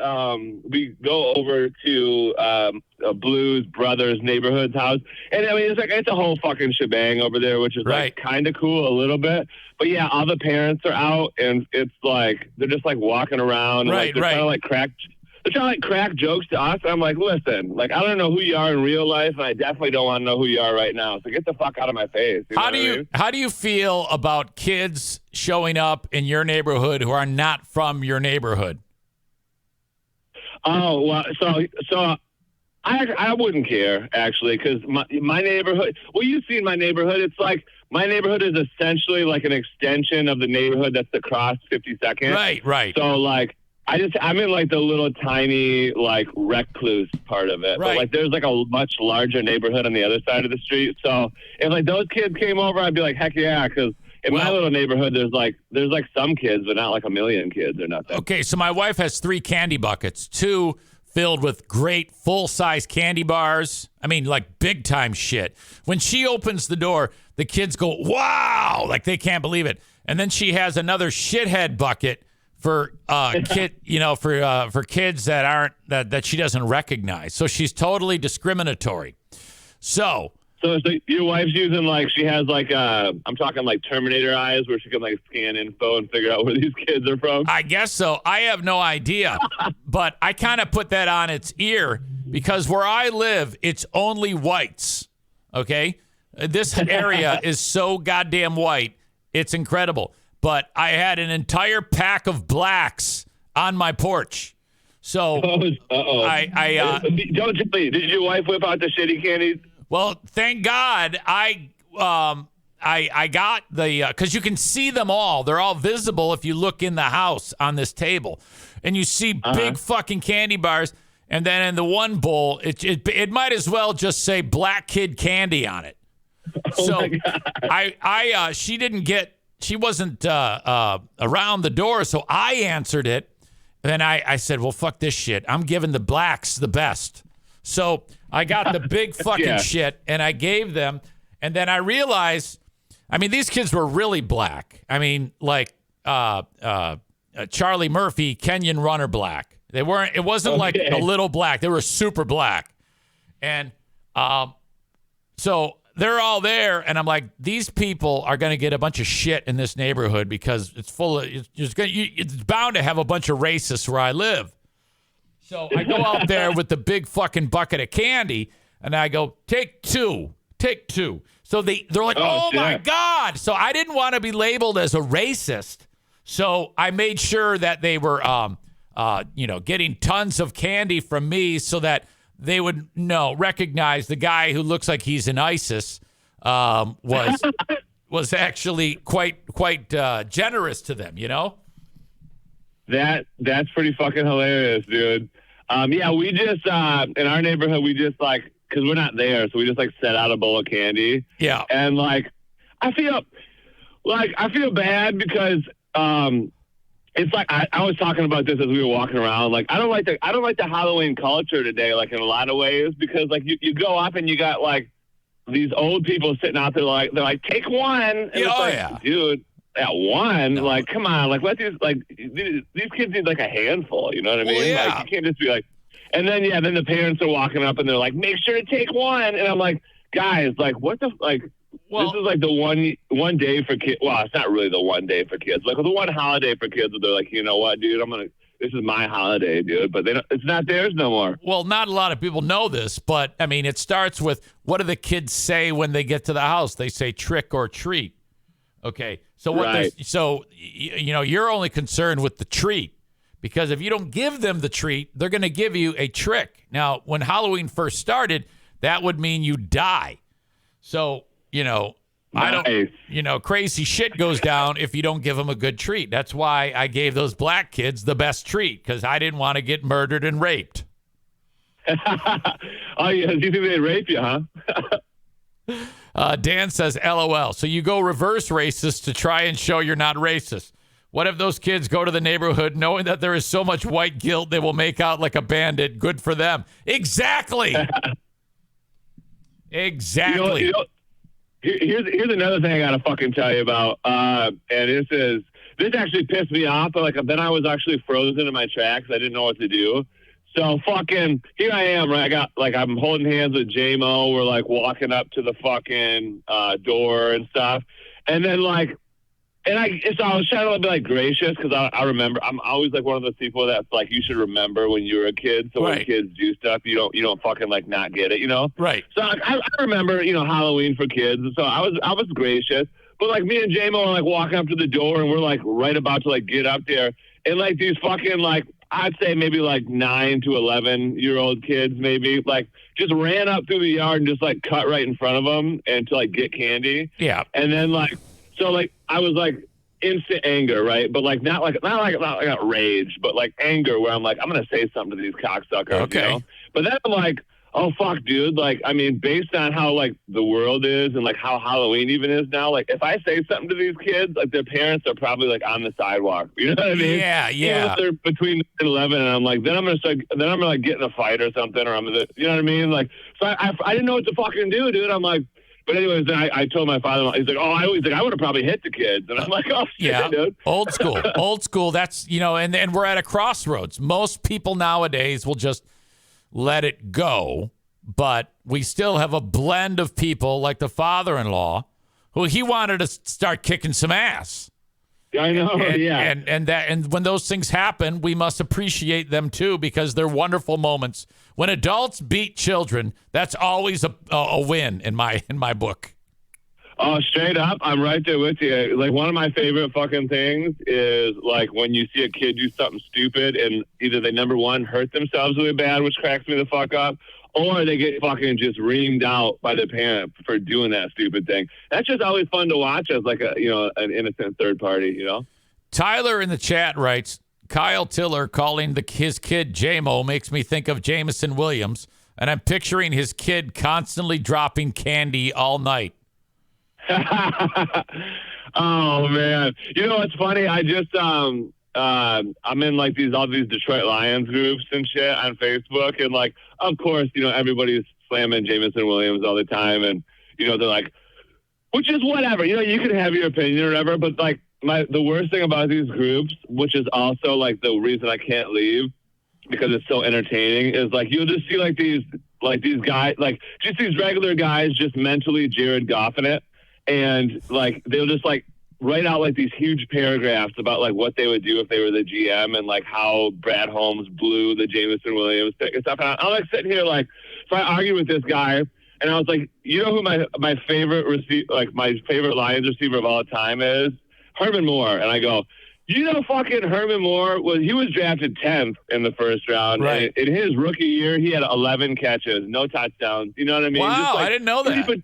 we go over to a Blues Brothers neighborhood's house, and I mean it's a whole fucking shebang over there, which is like kind of cool a little bit. But yeah, all the parents are out, and it's like they're just like walking around, and like, they're trying to like crack. They're trying to like crack jokes to us. I'm like, listen, like I don't know who you are in real life, and I definitely don't want to know who you are right now. So get the fuck out of my face. How do you feel about kids showing up in your neighborhood who are not from your neighborhood? Oh well, so I wouldn't care actually, because my neighborhood. What you see in my neighborhood, it's like my neighborhood is essentially like an extension of the neighborhood that's across 52nd. Right. So like. I'm in like the little tiny like recluse part of it, but like there's like a much larger neighborhood on the other side of the street. So if like those kids came over, I'd be like, heck yeah, because in my little neighborhood there's like some kids, but not like a million kids or nothing. Okay, so my wife has 3 candy buckets, 2 filled with great full-size candy bars. I mean, like big-time shit. When she opens the door, the kids go, wow, like they can't believe it. And then she has another shithead bucket for for kids that aren't that she doesn't recognize. So she's totally discriminatory. So your wife's using like she has like I'm talking like Terminator eyes where she can like scan info and figure out where these kids are from. I guess so. I have no idea, but I kind of put that on its ear because where I live, it's only whites. Okay, this area is so goddamn white. It's incredible. But I had an entire pack of blacks on my porch. So don't you please? Did your wife whip out the shitty candies? Well, thank God I got the because you can see them all. They're all visible if you look in the house on this table, and you see big fucking candy bars. And then in the one bowl, it might as well just say Black Kid Candy on it. So she didn't get. She wasn't around the door, so I answered it. And then I said, well, fuck this shit. I'm giving the blacks the best. So I got the big fucking shit, and I gave them. And then I realized, I mean, these kids were really black. I mean, like Charlie Murphy, Kenyan Runner black. They weren't. It wasn't like a little black. They were super black. And so they're all there, and I'm like, these people are going to get a bunch of shit in this neighborhood because it's full of, it's bound to have a bunch of racists where I live. So I go out there with the big fucking bucket of candy, and I go, take two. So they're like, oh my God. So I didn't want to be labeled as a racist. So I made sure that they were, getting tons of candy from me so that they would recognize the guy who looks like he's in ISIS was actually quite generous to them, you know? That's pretty fucking hilarious, dude. We just in our neighborhood we just like, because we're not there, so we just like set out a bowl of candy. Yeah. And like I feel bad because it's like I was talking about this as we were walking around. Like I don't like the Halloween culture today, like in a lot of ways, because like you go up and you got like these old people sitting out there like they're like, take one. And dude, that one, like come on, like let these kids need like a handful, you know what I mean? Well, yeah. Like you can't just be like, and then then the parents are walking up and they're like, make sure to take one, and I'm like, guys, like what the like. Well, this is like the one day for kids. Well, it's not really the one day for kids. Like the one holiday for kids, where they're like, you know what, dude, this is my holiday, dude. But it's not theirs no more. Well, not a lot of people know this, but I mean, it starts with what do the kids say when they get to the house? They say trick or treat. Okay, so you're only concerned with the treat because if you don't give them the treat, they're going to give you a trick. Now, when Halloween first started, that would mean you die. So. Crazy shit goes down if you don't give them a good treat. That's why I gave those black kids the best treat, because I didn't want to get murdered and raped. Oh, yeah. Do you think they rape you, huh? Dan says, LOL. So you go reverse racist to try and show you're not racist. What if those kids go to the neighborhood knowing that there is so much white guilt they will make out like a bandit? Good for them. Exactly. Exactly. Here's another thing I gotta fucking tell you about. And this actually pissed me off. But then I was actually frozen in my tracks. I didn't know what to do. So fucking here I am, right? I'm holding hands with J-Mo. We're like walking up to the fucking door and stuff. And then so I was trying to be like gracious because I remember I'm always like one of those people that's like you should remember when you were a kid. So right. when kids do stuff, you don't fucking like not get it, you know? Right. So I remember Halloween for kids, and so I was gracious. But like me and J-Mo are like walking up to the door, and we're like right about to like get up there, and like these fucking like I'd say maybe like 9 to 11-year-old kids maybe like just ran up through the yard and just like cut right in front of them and to like get candy. Yeah. And then so I was like instant anger, right? But like not like rage, but like anger where I'm like, I'm gonna say something to these cocksuckers. Okay. But then I'm like, oh fuck, dude. Like, I mean, based on how like the world is and like how Halloween even is now, like if I say something to these kids, like their parents are probably like on the sidewalk. You know what I mean? Yeah. Even if they're between 10 and 11, and I'm like, then I'm gonna like get in a fight or something, or you know what I mean? Like, so I didn't know what to fucking do, dude. I'm like. But anyways, then I told my father-in-law, he's like, I would have probably hit the kids. And I'm like, oh, shit, yeah. dude. Old school. That's, and we're at a crossroads. Most people nowadays will just let it go. But we still have a blend of people like the father-in-law who he wanted to start kicking some ass. I know, And when those things happen, we must appreciate them too because they're wonderful moments. When adults beat children, that's always a win in my book. Oh, straight up, I'm right there with you. Like one of my favorite fucking things is like when you see a kid do something stupid and either they number one hurt themselves really bad, which cracks me the fuck up, or they get fucking just reamed out by the parent for doing that stupid thing. That's just always fun to watch as like an innocent third party, Tyler in the chat writes, Kyle Tiller calling his kid J-Mo makes me think of Jameson Williams, and I'm picturing his kid constantly dropping candy all night. Oh man, what's funny? I just I'm in like all these Detroit Lions groups and shit on Facebook, and like of course everybody's slamming Jameson Williams all the time, and they're like, which is whatever, you can have your opinion or whatever, but like the worst thing about these groups, which is also like the reason I can't leave because it's so entertaining, is like you'll just see like these guys, like just these regular guys just mentally Jared Goffing it. And like they'll just like write out like these huge paragraphs about like what they would do if they were the GM and like how Brad Holmes blew the Jameson Williams pick and stuff. And I'm like sitting here like, so I argued with this guy, and I was like, who my favorite my favorite Lions receiver of all time is? Herman Moore. And I go, fucking Herman Moore he was drafted 10th in the first round. Right. And in his rookie year, he had 11 catches, no touchdowns. You know what I mean? Wow, just, like, I didn't know that.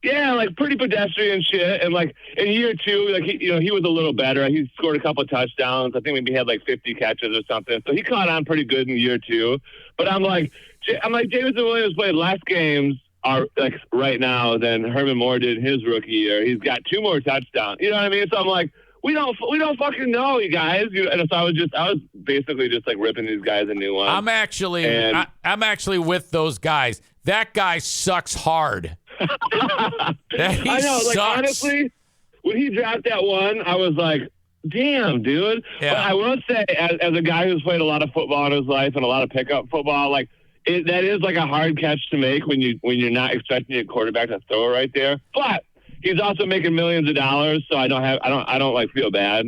Yeah, like pretty pedestrian shit. And like in year two, like he was a little better. He scored a couple of touchdowns. I think maybe he had like 50 catches or something. So he caught on pretty good in year two. But I'm like Jameson Williams played less games like right now than Herman Moore did in his rookie year. He's got 2 more touchdowns. You know what I mean? So I'm like, we don't fucking know, you guys. And so I was basically just like ripping these guys a new one. I'm actually with those guys. That guy sucks hard. I know, like honestly, when he dropped that one, I was like, damn, dude. Yeah. But I will say, as a guy who's played a lot of football in his life and a lot of pickup football, like that is like a hard catch to make when you're not expecting your quarterback to throw it right there. But he's also making millions of dollars, so I don't like feel bad.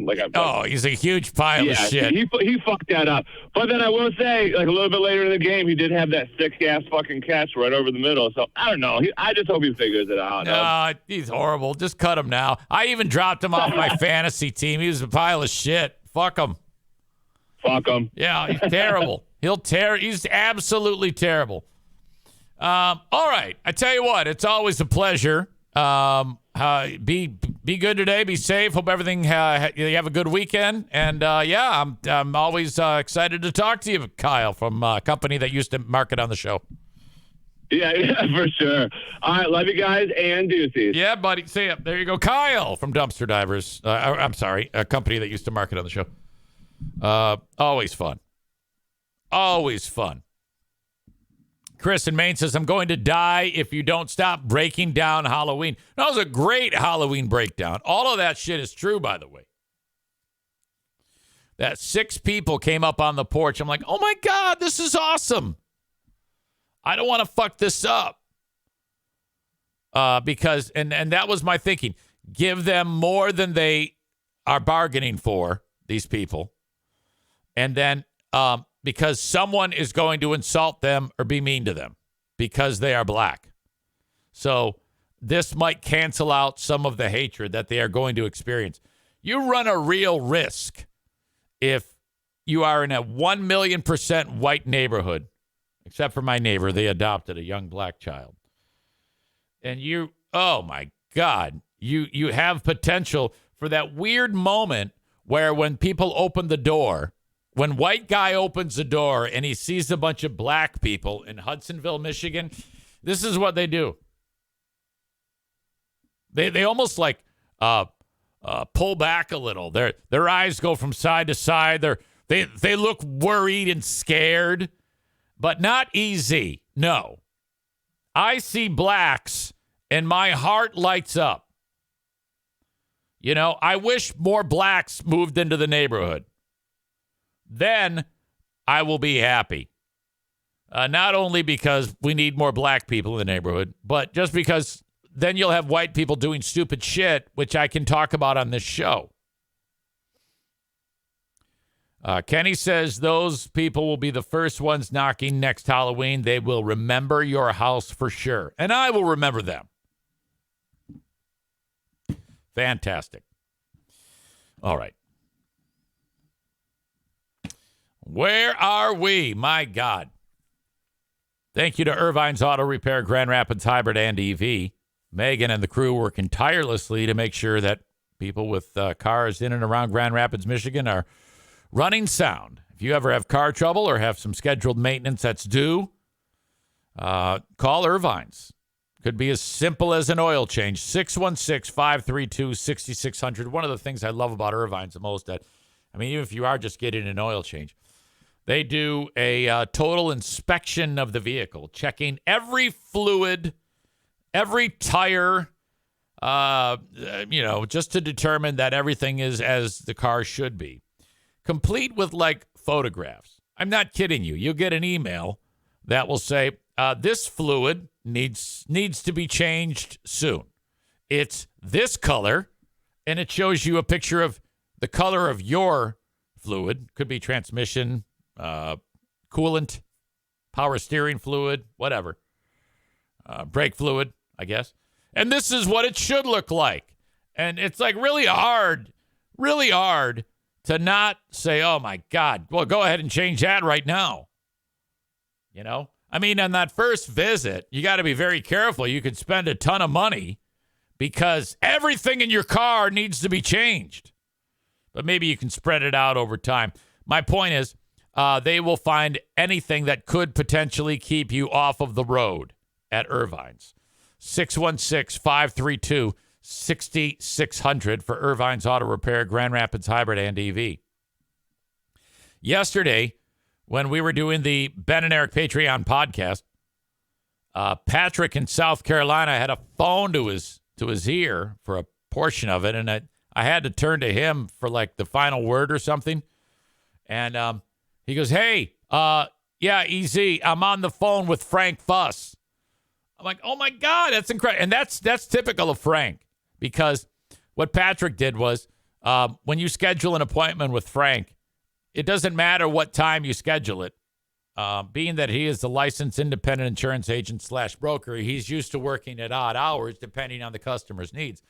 He's a huge pile of shit. He fucked that up. But then I will say, like a little bit later in the game, he did have that sick ass fucking catch right over the middle. So I don't know. I just hope he figures it out. No, he's horrible. Just cut him now. I even dropped him off my fantasy team. He was a pile of shit. Fuck him. Fuck him. Yeah, he's terrible. He's absolutely terrible. All right. I tell you what, it's always a pleasure. Be good today. Be safe. Hope everything you have a good weekend. And I'm always excited to talk to you, Kyle, from a company that used to market on the show. Yeah, for sure. All right, love you guys and deuces. Yeah, buddy. See ya. There you go. Kyle from Dumpster Divers. I'm sorry, a company that used to market on the show. Always fun. Always fun. Chris in Maine says, I'm going to die if you don't stop breaking down Halloween. That was a great Halloween breakdown. All of that shit is true, by the way. That 6 people came up on the porch. I'm like, oh my God, this is awesome. I don't want to fuck this up. Because, and that was my thinking. Give them more than they are bargaining for, these people. And then, because someone is going to insult them or be mean to them because they are black. So this might cancel out some of the hatred that they are going to experience. You run a real risk if you are in a 1,000,000% white neighborhood, except for my neighbor. They adopted a young black child. And you, oh my God, you have potential for that weird moment where when people open the door, when white guy opens the door and he sees a bunch of black people in Hudsonville, Michigan, this is what they do. They almost like pull back a little. Their eyes go from side to side. They look worried and scared, but not easy. No. I see blacks and my heart lights up. You know, I wish more blacks moved into the neighborhood. Then I will be happy. Not only because we need more black people in the neighborhood, but just because then you'll have white people doing stupid shit, which I can talk about on this show. Kenny says those people will be the first ones knocking next Halloween. They will remember your house for sure. And I will remember them. Fantastic. All right. Where are we? My God. Thank you to Irvine's Auto Repair, Grand Rapids Hybrid and EV. Megan and the crew working tirelessly to make sure that people with cars in and around Grand Rapids, Michigan are running sound. If you ever have car trouble or have some scheduled maintenance that's due, call Irvine's. Could be as simple as an oil change. 616-532-6600. One of the things I love about Irvine's the most, even if you are just getting an oil change, they do a total inspection of the vehicle, checking every fluid, every tire, just to determine that everything is as the car should be. Complete with, photographs. I'm not kidding you. You'll get an email that will say, this fluid needs to be changed soon. It's this color, and it shows you a picture of the color of your fluid. Could be transmission, coolant, power steering fluid, whatever. Brake fluid, I guess. And this is what it should look like. And it's really hard to not say, oh my God, well, go ahead and change that right now. You know? On that first visit, you got to be very careful. You could spend a ton of money because everything in your car needs to be changed. But maybe you can spread it out over time. My point is, they will find anything that could potentially keep you off of the road at Irvine's. 616-532-6600 for Irvine's Auto Repair, Grand Rapids Hybrid and EV. Yesterday, when we were doing the Ben and Eric Patreon podcast, Patrick in South Carolina had a phone to his ear for a portion of it, and I had to turn to him for the final word or something. And he goes, hey, yeah, EZ, I'm on the phone with Frank Fuss. I'm like, oh my God, that's incredible. And that's typical of Frank, because what Patrick did was when you schedule an appointment with Frank, it doesn't matter what time you schedule it. Being that he is the licensed independent insurance agent / broker, he's used to working at odd hours depending on the customer's needs.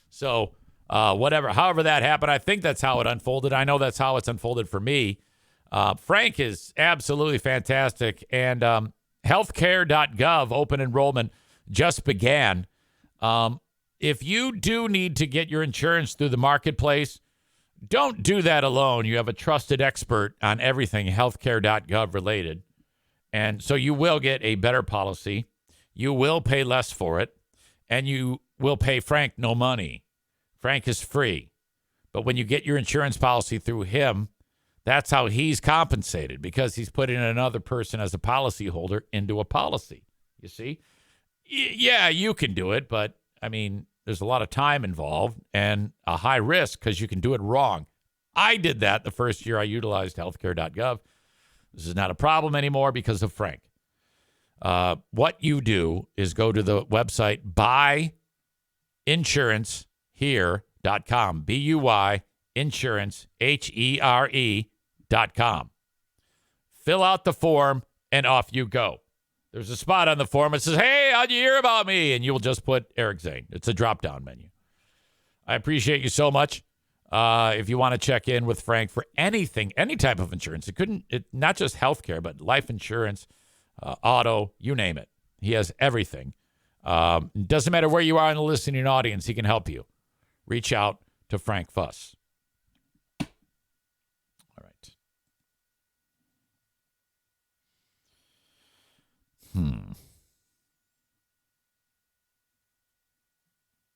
So however that happened, I think that's how it unfolded. I know that's how it's unfolded for me. Frank is absolutely fantastic. And healthcare.gov open enrollment just began. If you do need to get your insurance through the marketplace, don't do that alone. You have a trusted expert on everything healthcare.gov related. And so you will get a better policy. you will pay less for it, and you will pay Frank no money. Frank is free. But when you get your insurance policy through him, that's how he's compensated, because he's putting another person as a policyholder into a policy. You see? Yeah, you can do it, but, I mean, there's a lot of time involved and a high risk because you can do it wrong. I did that the first year I utilized healthcare.gov. This is not a problem anymore because of Frank. What you do is go to the website buyinsurancehere.com. B-U-Y insurance, H-E-R-E.com. Fill out the form and off you go. There's a spot on the form that says, hey, how'd you hear about me? And you will just put Eric Zane. It's a drop-down menu. I appreciate you so much. If you want to check in with Frank for anything, any type of insurance, not just healthcare, but life insurance, auto, you name it. He has everything. Doesn't matter where you are in the listening audience, he can help you. Reach out to Frank Fuss. All right.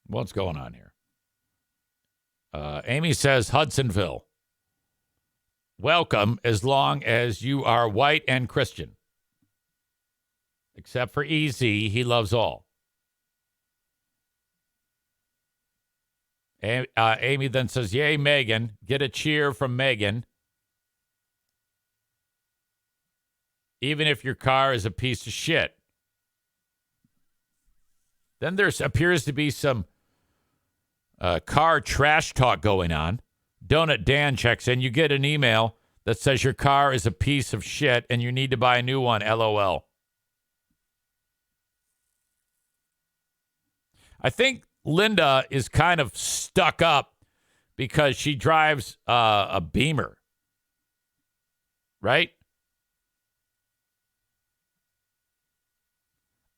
What's going on here? Amy says, Hudsonville. Welcome as long as you are white and Christian. Except for EZ, he loves all. Amy then says, yay, Megan. Get a cheer from Megan. Even if your car is a piece of shit. Then there appears to be some car trash talk going on. Donut Dan checks in. You get an email that says your car is a piece of shit and you need to buy a new one. LOL. I think Linda is kind of stuck up because she drives a Beamer. Right?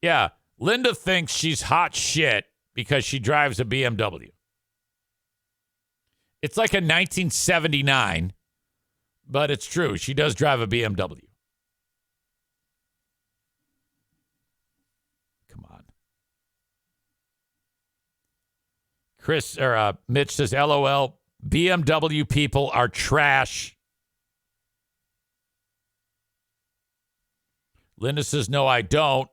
Yeah. Linda thinks she's hot shit because she drives a BMW. It's like a 1979, but it's true. She does drive a BMW. Come on. Mitch says, LOL, BMW people are trash. Linda says, no, I don't.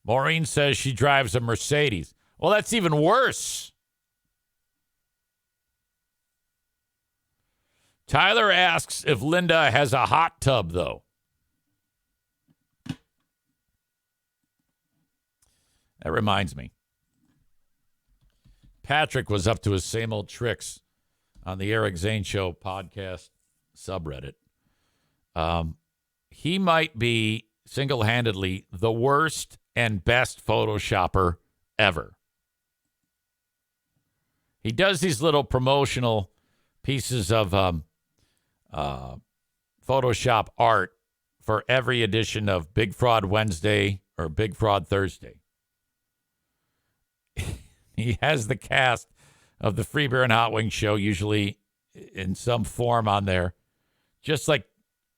Maureen says she drives a Mercedes. Well, that's even worse. Tyler asks if Linda has a hot tub, though. That reminds me. Patrick was up to his same old tricks on the Eric Zane Show podcast subreddit. He might be single-handedly the worst and best Photoshopper ever. He does these little promotional pieces of Photoshop art for every edition of Big Fraud Wednesday or Big Fraud Thursday. He has the cast of the Free Beer and Hot Wings show usually in some form on there. Just like,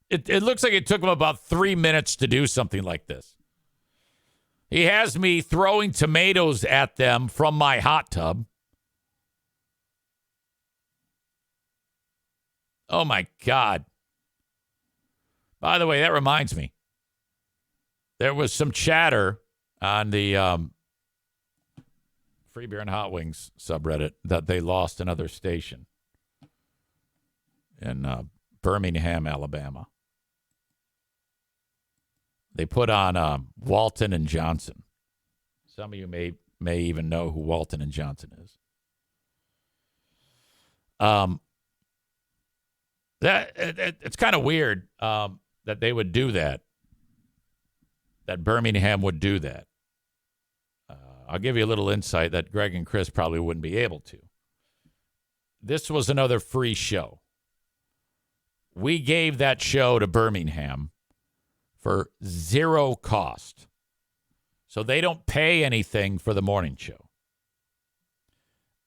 it looks like it took him about 3 minutes to do something like this. He has me throwing tomatoes at them from my hot tub. Oh, my God. By the way, that reminds me. There was some chatter on the Free Beer and Hot Wings subreddit that they lost another station in Birmingham, Alabama. They put on Walton and Johnson. Some of you may even know who Walton and Johnson is. It's kind of weird that they would do that. That Birmingham would do that. I'll give you a little insight that Greg and Chris probably wouldn't be able to. This was another free show. We gave that show to Birmingham for zero cost. So they don't pay anything for the morning show.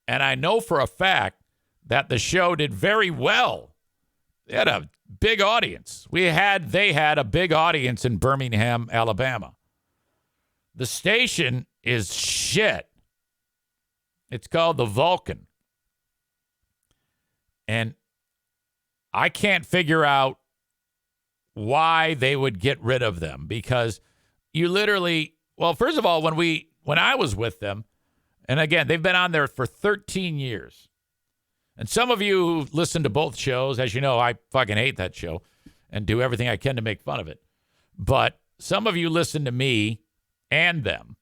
And I know for a fact that the show did very well. They had a big audience. They had a big audience in Birmingham, Alabama. The station is shit. It's called the Vulcan. And I can't figure out why they would get rid of them, because you literally, well, first of all, when I was with them, and again, they've been on there for 13 years. And some of you who listen to both shows, as you know, I fucking hate that show and do everything I can to make fun of it. But some of you listen to me and them.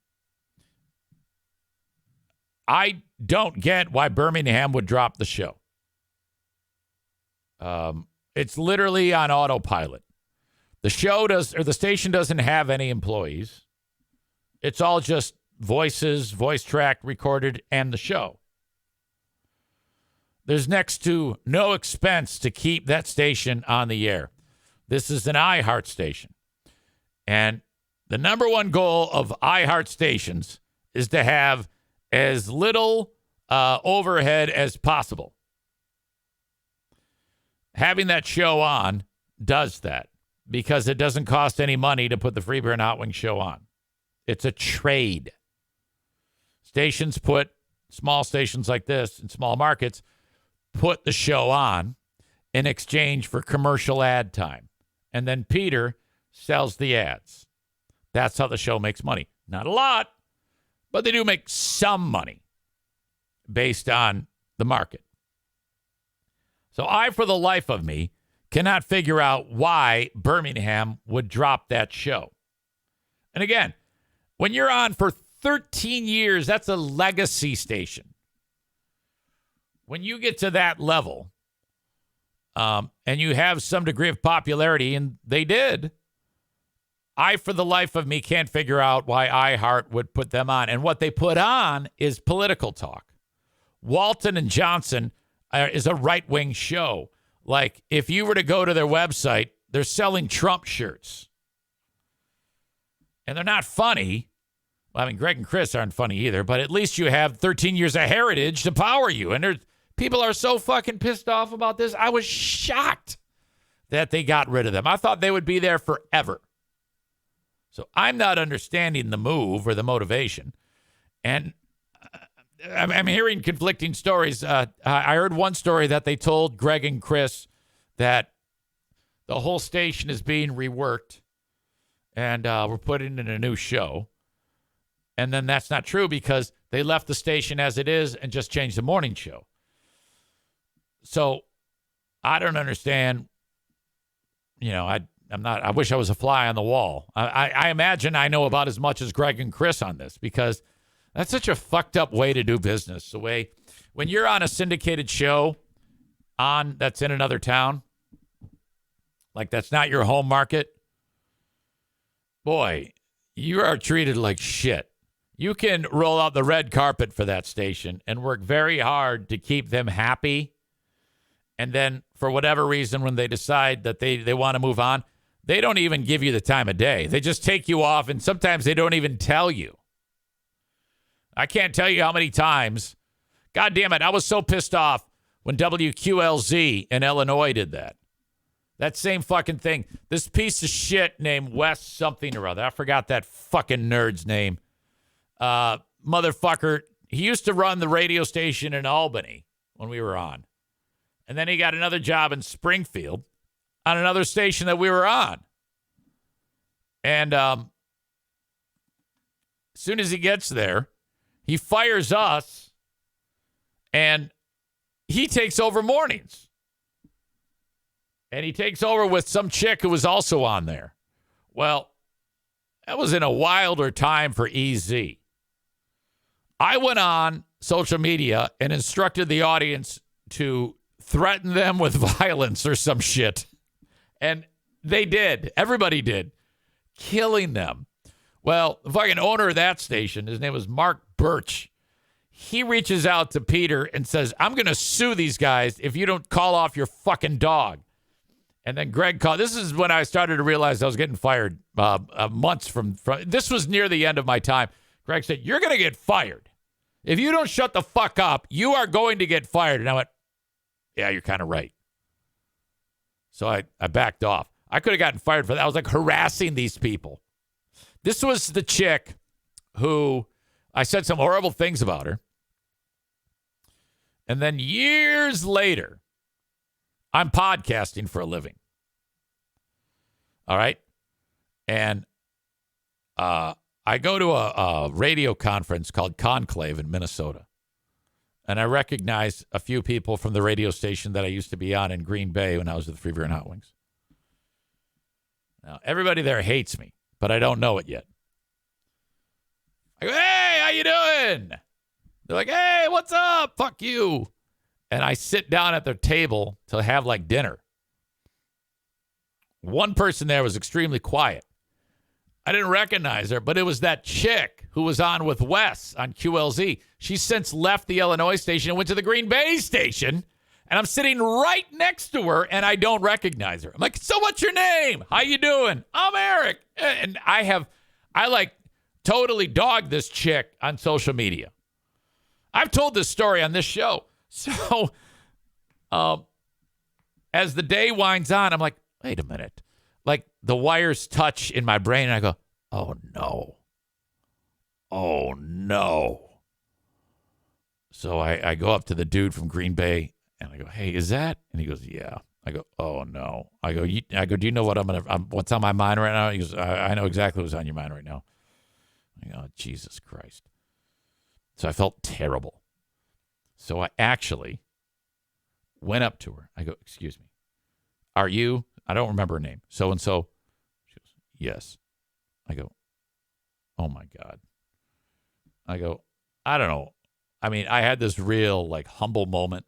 I don't get why Birmingham would drop the show. It's literally on autopilot. The station doesn't have any employees. It's all just voices, voice track, recorded, and the show. There's next to no expense to keep that station on the air. This is an iHeart station. And the number one goal of iHeart stations is to have as little overhead as possible. Having that show on does that because it doesn't cost any money to put the Free Beer and Hot Wing show on. It's a trade. Small stations like this in small markets put the show on in exchange for commercial ad time. And then Peter sells the ads. That's how the show makes money. Not a lot, but they do make some money based on the market. So I, for the life of me, cannot figure out why Birmingham would drop that show. And again, when you're on for 13 years, that's a legacy station. When you get to that level, and you have some degree of popularity, and they did, I, for the life of me, can't figure out why iHeart would put them on. And what they put on is political talk. Walton and Johnson is a right-wing show. Like, if you were to go to their website, they're selling Trump shirts. And they're not funny. Well, I mean, Greg and Chris aren't funny either, but at least you have 13 years of heritage to power you. And people are so fucking pissed off about this. I was shocked that they got rid of them. I thought they would be there forever. So I'm not understanding the move or the motivation. And I'm hearing conflicting stories. I heard one story that they told Greg and Chris that the whole station is being reworked and we're putting in a new show. And then that's not true because they left the station as it is and just changed the morning show. So I don't understand. You know, I wish I was a fly on the wall. I imagine I know about as much as Greg and Chris on this because that's such a fucked up way to do business. The way when you're on a syndicated show that's in another town, like that's not your home market, boy, you are treated like shit. You can roll out the red carpet for that station and work very hard to keep them happy. And then for whatever reason, when they decide that they want to move on, they don't even give you the time of day. They just take you off, and sometimes they don't even tell you. I can't tell you how many times. God damn it, I was so pissed off when WQLZ in Illinois did that. That same fucking thing. This piece of shit named Wes something or other. I forgot that fucking nerd's name. Motherfucker. He used to run the radio station in Albany when we were on. And then he got another job in Springfield on another station that we were on. And as soon as he gets there, he fires us, and he takes over mornings. And he takes over with some chick who was also on there. Well, that was in a wilder time for EZ. I went on social media and instructed the audience to threaten them with violence or some shit. And they did. Everybody did. Killing them. Well, the fucking owner of that station, his name was Mark Birch. He reaches out to Peter and says, I'm going to sue these guys if you don't call off your fucking dog. And then Greg called. This is when I started to realize I was getting fired months from. This was near the end of my time. Greg said, you're going to get fired. If you don't shut the fuck up, you are going to get fired. And I went, yeah, you're kind of right. So I backed off. I could have gotten fired for that. I was like harassing these people. This was the chick who I said some horrible things about her. And then years later, I'm podcasting for a living. All right. And I go to a radio conference called Conclave in Minnesota. And I recognize a few people from the radio station that I used to be on in Green Bay when I was with Free Beer and Hot Wings. Now, everybody there hates me, but I don't know it yet. I go, hey, how you doing? They're like, hey, what's up? Fuck you. And I sit down at their table to have like dinner. One person there was extremely quiet. I didn't recognize her, but it was that chick who was on with Wes on QLZ. She's since left the Illinois station and went to the Green Bay station. And I'm sitting right next to her, and I don't recognize her. I'm like, so what's your name? How you doing? I'm Eric. And I like totally dogged this chick on social media. I've told this story on this show. So as the day winds on, I'm like, wait a minute. Like the wires touch in my brain, and I go, oh, no. Oh, no. So I go up to the dude from Green Bay, and I go, hey, is that? And he goes, yeah. I go, oh, no. I go, do you know what what's on my mind right now? He goes, I know exactly what's on your mind right now. I go, oh, Jesus Christ. So I felt terrible. So I actually went up to her. I go, excuse me. Are you? I don't remember her name. So-and-so. She goes, yes. I go, oh, my God. I go, I don't know. I mean, I had this real, like, humble moment.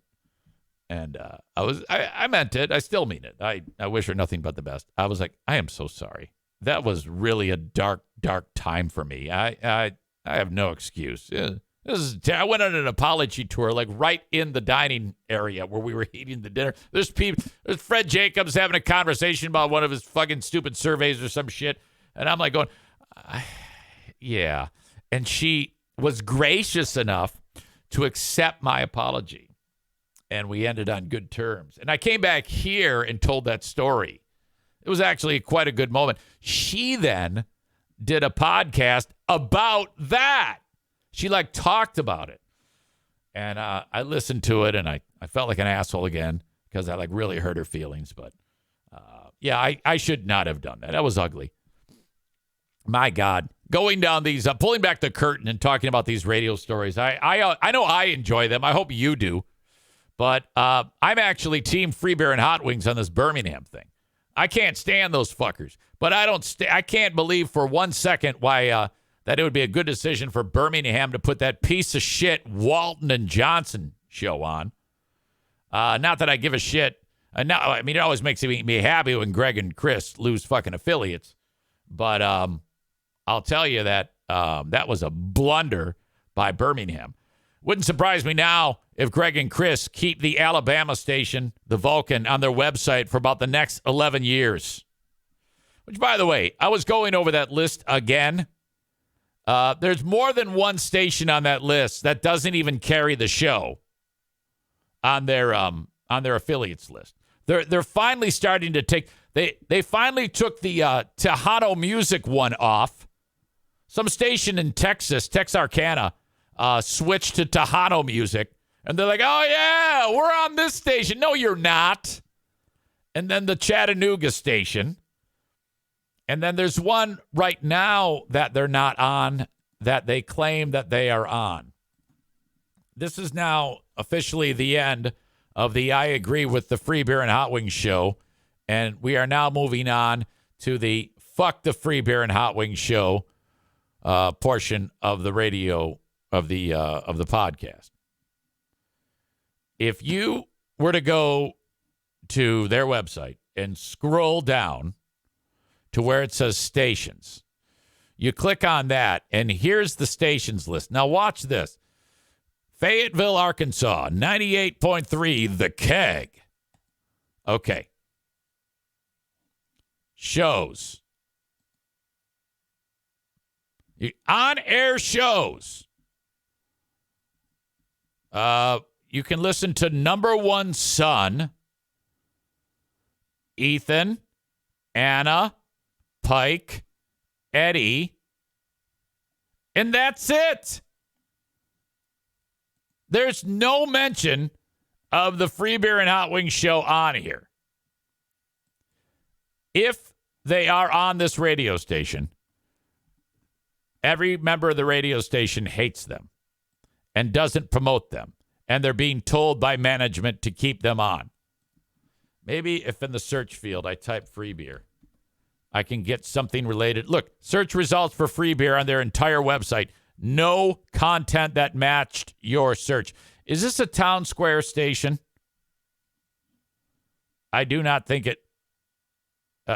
And I meant it. I still mean it. I wish her nothing but the best. I was like, I am so sorry. That was really a dark, dark time for me. I have no excuse. I went on an apology tour, like right in the dining area where we were eating the dinner. There's Fred Jacobs having a conversation about one of his fucking stupid surveys or some shit. And I'm like going, yeah. And she was gracious enough to accept my apology. And we ended on good terms. And I came back here and told that story. It was actually quite a good moment. She then did a podcast about that. She like talked about it. And I listened to it, and I felt like an asshole again because I like really hurt her feelings. But yeah, I should not have done that. That was ugly. My God. Going down these, pulling back the curtain and talking about these radio stories. I know I enjoy them. I hope you do. But I'm actually team Free Beer and Hot Wings on this Birmingham thing. I can't stand those fuckers. But I can't believe for 1 second why that it would be a good decision for Birmingham to put that piece of shit Walton and Johnson show on. Not that I give a shit. I mean, it always makes me happy when Greg and Chris lose fucking affiliates. But I'll tell you that that was a blunder by Birmingham. Wouldn't surprise me now if Greg and Chris keep the Alabama station, the Vulcan, on their website for about the next 11 years. Which, by the way, I was going over that list again. There's more than one station on that list that doesn't even carry the show on their affiliates list. They're finally starting to take. They finally took the Tejano Music one off. Some station in Texas, Texarkana, switched to Tejano Music, and they're like, "Oh yeah, we're on this station." No, you're not. And then the Chattanooga station. And then there's one right now that they're not on that they claim that they are on. This is now officially the end of the I Agree with the Free Beer and Hot Wings show. And we are now moving on to the Fuck the Free Beer and Hot Wings show portion of the radio of the podcast. If you were to go to their website and scroll down to where it says stations. You click on that, and here's the stations list. Now watch this. Fayetteville, Arkansas, 98.3, The Keg. Okay. Shows. On-air shows. You can listen to Number One Son, Ethan, Anna, Pike, Eddie, And that's it. There's no mention of the Free Beer and Hot Wings show on here. If they are on this radio station, every member of the radio station hates them and doesn't promote them. And they're being told by management to keep them on. Maybe if in the search field I type free beer, I can get something related. Look, search results for free beer on their entire website. No content that matched your search. Is this a town square station? I do not think it.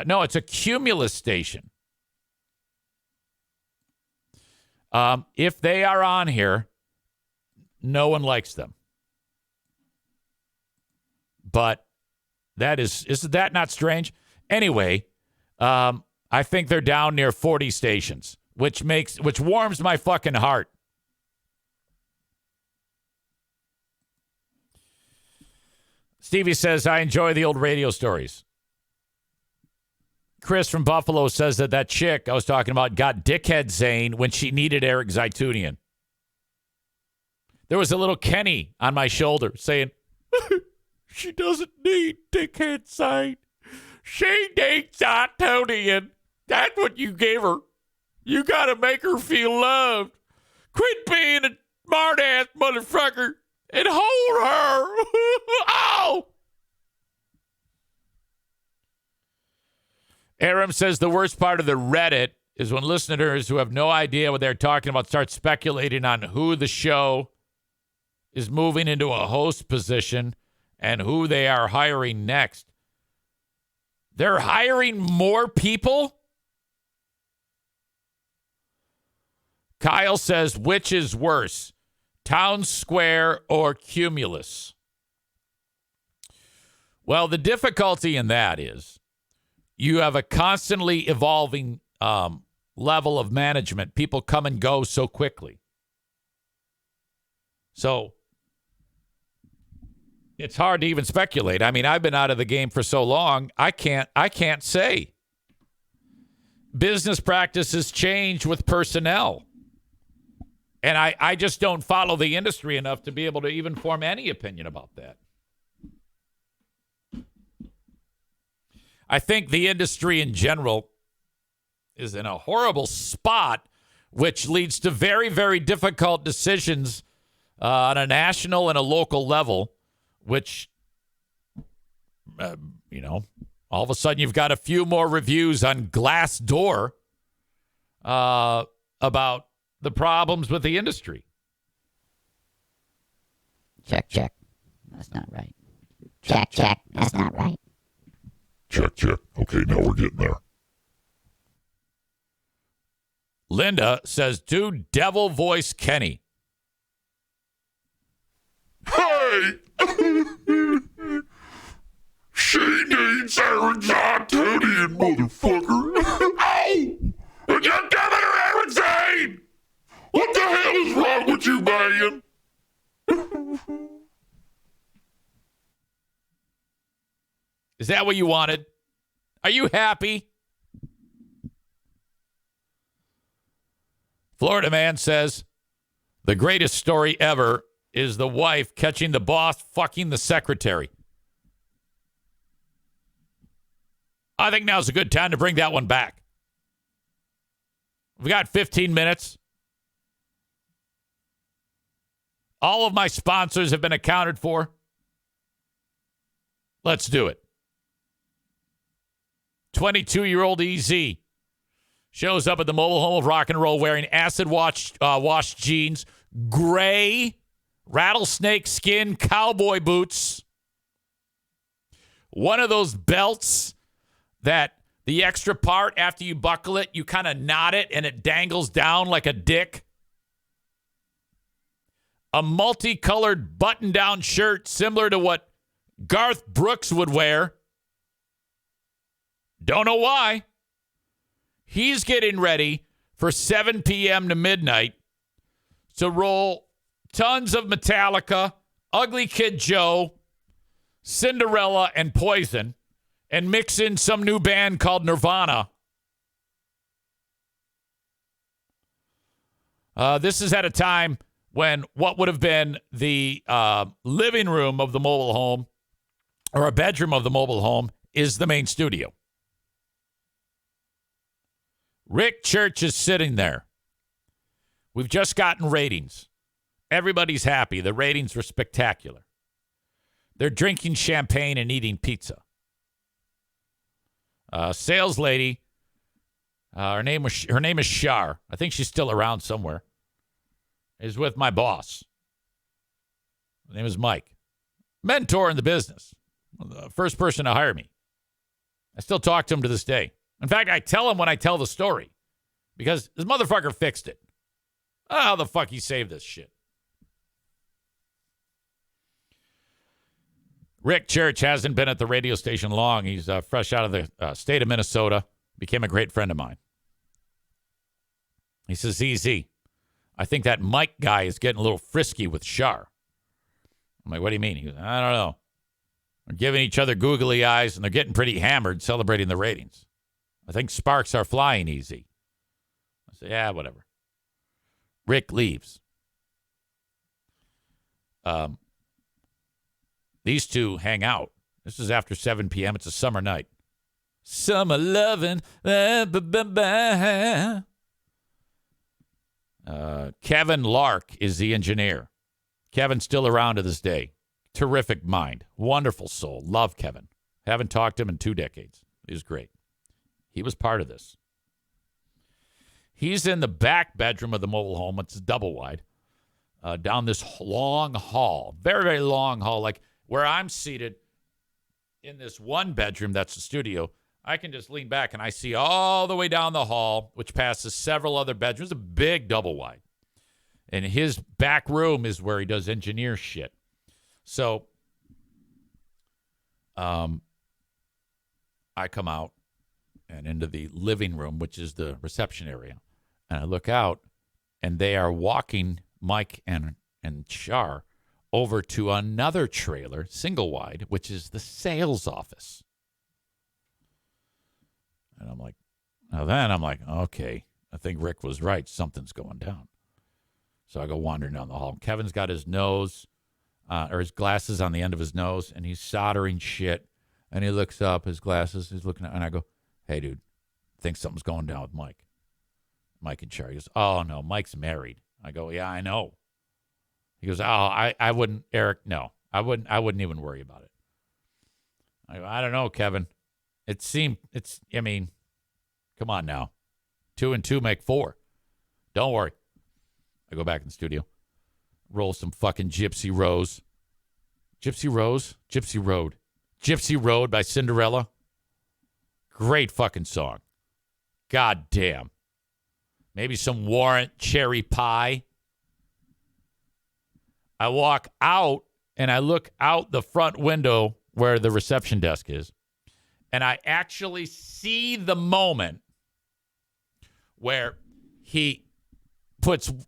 No, it's a Cumulus station. If they are on here, no one likes them. But isn't that not strange? Anyway, I think they're down near 40 stations, which warms my fucking heart. Stevie says, I enjoy the old radio stories. Chris from Buffalo says that chick I was talking about got dickhead Zane when she needed Eric Zaitunian. There was a little Kenny on my shoulder saying, she doesn't need dickhead Zane. She needs Zaitunian. That's what you give her. You got to make her feel loved. Quit being a smart-ass motherfucker and hold her. Oh! Aram says the worst part of the Reddit is when listeners who have no idea what they're talking about start speculating on who the show is moving into a host position and who they are hiring next. They're hiring more people? Kyle says, which is worse, Town Square or Cumulus? Well, the difficulty in that is you have a constantly evolving level of management. People come and go so quickly. So it's hard to even speculate. I mean, I've been out of the game for so long, I can't say. Business practices change with personnel. And I just don't follow the industry enough to be able to even form any opinion about that. I think the industry in general is in a horrible spot, which leads to very, very difficult decisions on a national and a local level, which, all of a sudden you've got a few more reviews on Glassdoor about the problems with the industry. Check, check. That's not right. Check, check. That's not right. Check, check. Okay, now we're getting there. Linda says, do devil voice Kenny. Hey! She needs Aaron Zaitunian, motherfucker. Ow! And you're giving her Aaron Zane! What the hell is wrong with you, man? Is that what you wanted? Are you happy? Florida man says, the greatest story ever is the wife catching the boss fucking the secretary. I think now's a good time to bring that one back. We've got 15 minutes. All of my sponsors have been accounted for. Let's do it. 22-year-old EZ shows up at the mobile home of rock and roll wearing acid washed jeans, gray rattlesnake skin cowboy boots, one of those belts that the extra part after you buckle it, you kind of knot it and it dangles down like a dick. A multicolored button-down shirt similar to what Garth Brooks would wear. Don't know why. He's getting ready for 7 p.m. to midnight to roll tons of Metallica, Ugly Kid Joe, Cinderella, and Poison, and mix in some new band called Nirvana. This is at a time when what would have been the living room of the mobile home or a bedroom of the mobile home is the main studio. Rick Church is sitting there. We've just gotten ratings. Everybody's happy. The ratings were spectacular. They're drinking champagne and eating pizza. Sales lady, her name is Shar. I think she's still around somewhere. Is with my boss. His name is Mike. Mentor in the business. The first person to hire me. I still talk to him to this day. In fact, I tell him when I tell the story. Because this motherfucker fixed it. Oh, how the fuck he saved this shit? Rick Church hasn't been at the radio station long. He's fresh out of the state of Minnesota. Became a great friend of mine. He says, EZ, I think that Mike guy is getting a little frisky with Shar. I'm like, what do you mean? He goes, I don't know. They're giving each other googly eyes, and they're getting pretty hammered celebrating the ratings. I think sparks are flying, EZ. I say, yeah, whatever. Rick leaves. These two hang out. This is after 7 p.m. It's a summer night. Summer loving. Kevin Lark is the engineer. Kevin's still around to this day. Terrific mind. Wonderful soul. Love Kevin. Haven't talked to him in 2 decades. He was great. He was part of this. He's in the back bedroom of the mobile home. It's double wide. Down this long hall. Very, very long hall. Like where I'm seated in this one bedroom that's the studio, I can just lean back and I see all the way down the hall, which passes several other bedrooms, a big double wide. And his back room is where he does engineer shit. So I come out and into the living room, which is the reception area. And I look out, and they are walking Mike and Shar over to another trailer, single wide, which is the sales office. And I'm like, okay, I think Rick was right. Something's going down. So I go wandering down the hall. Kevin's got his nose, or his glasses on the end of his nose, and he's soldering shit. And he looks up, his glasses, he's looking at, and I go, hey, dude, I think something's going down with Mike. Mike and Shar. He goes, oh, no, Mike's married. I go, yeah, I know. He goes, oh, I wouldn't, Eric, no. I wouldn't even worry about it. I go, I don't know, Kevin. I mean, come on now. 2 and 2 make 4. Don't worry. I go back in the studio. Roll some fucking Gypsy Rose. Gypsy Rose? Gypsy Road. Gypsy Road by Cinderella. Great fucking song. God damn. Maybe some Warrant Cherry Pie. I walk out and I look out the front window where the reception desk is. And I actually see the moment where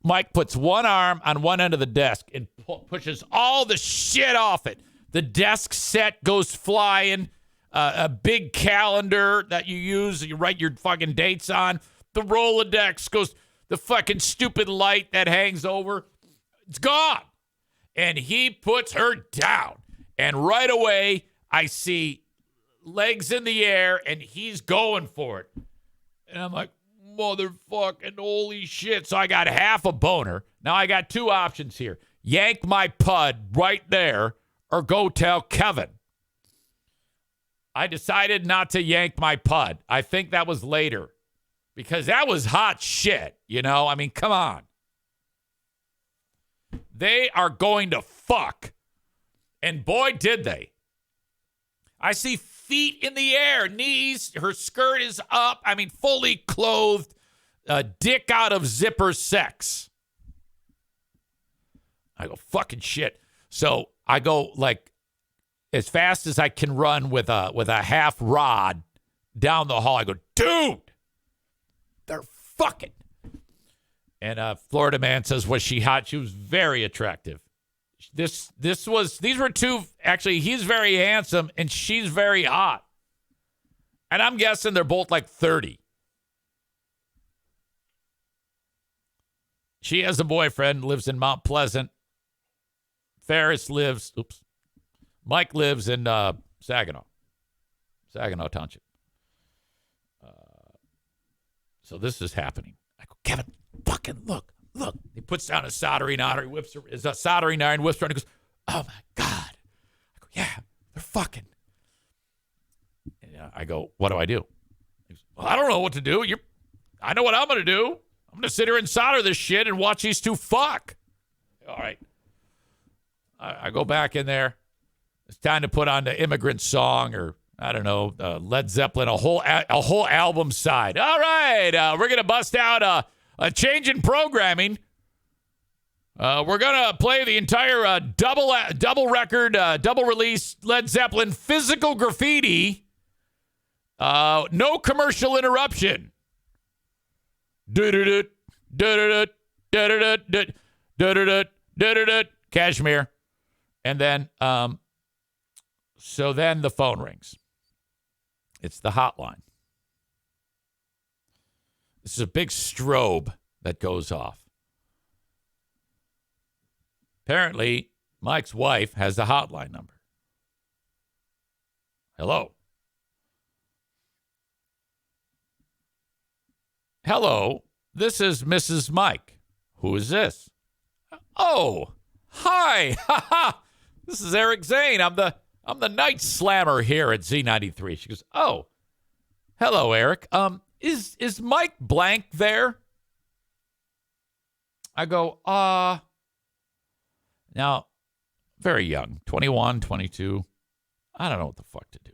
Mike puts one arm on one end of the desk and pushes all the shit off it. The desk set goes flying. A big calendar that you use, you write your fucking dates on. The Rolodex goes, the fucking stupid light that hangs over, it's gone. And he puts her down. And right away, I see legs in the air, and he's going for it. And I'm like, motherfucking holy shit. So I got half a boner. Now I got 2 options here. Yank my pud right there, or go tell Kevin. I decided not to yank my pud. I think that was later. Because that was hot shit, you know? I mean, come on. They are going to fuck. And boy, did they. I see feet in the air, knees, her skirt is up. I mean, fully clothed, dick out of zipper sex. I go, fucking shit. So I go like as fast as I can run with a half rod down the hall. I go, dude, they're fucking. And Florida man says, was she hot? She was very attractive. These were 2, actually, he's very handsome and she's very hot. And I'm guessing they're both like 30. She has a boyfriend, lives in Mount Pleasant. Mike lives in Saginaw Township. So this is happening. I go, Kevin, fucking look. He puts down a soldering iron, whips her, is a soldering iron, whips her, and he goes, oh my God. I go, yeah, they're fucking. And I go, what do I do? He goes, well, I don't know what to do. I know what I'm going to do. I'm going to sit here and solder this shit and watch these two fuck. All right. I go back in there. It's time to put on the Immigrant Song or, I don't know, Led Zeppelin, a whole album side. All right. We're going to bust out a change in programming. We're going to play the entire double record, double release Led Zeppelin Physical Graffiti. No commercial interruption. Cashmere. And then, so then the phone rings. It's the hotline. This is a big strobe that goes off. Apparently, Mike's wife has the hotline number. Hello. Hello, this is Mrs. Mike. Who is this? Oh, hi. This is Eric Zane. I'm the night slammer here at Z93. She goes, oh, hello, Eric. Is Mike Blank there? I go, now, very young, 21, 22. I don't know what the fuck to do.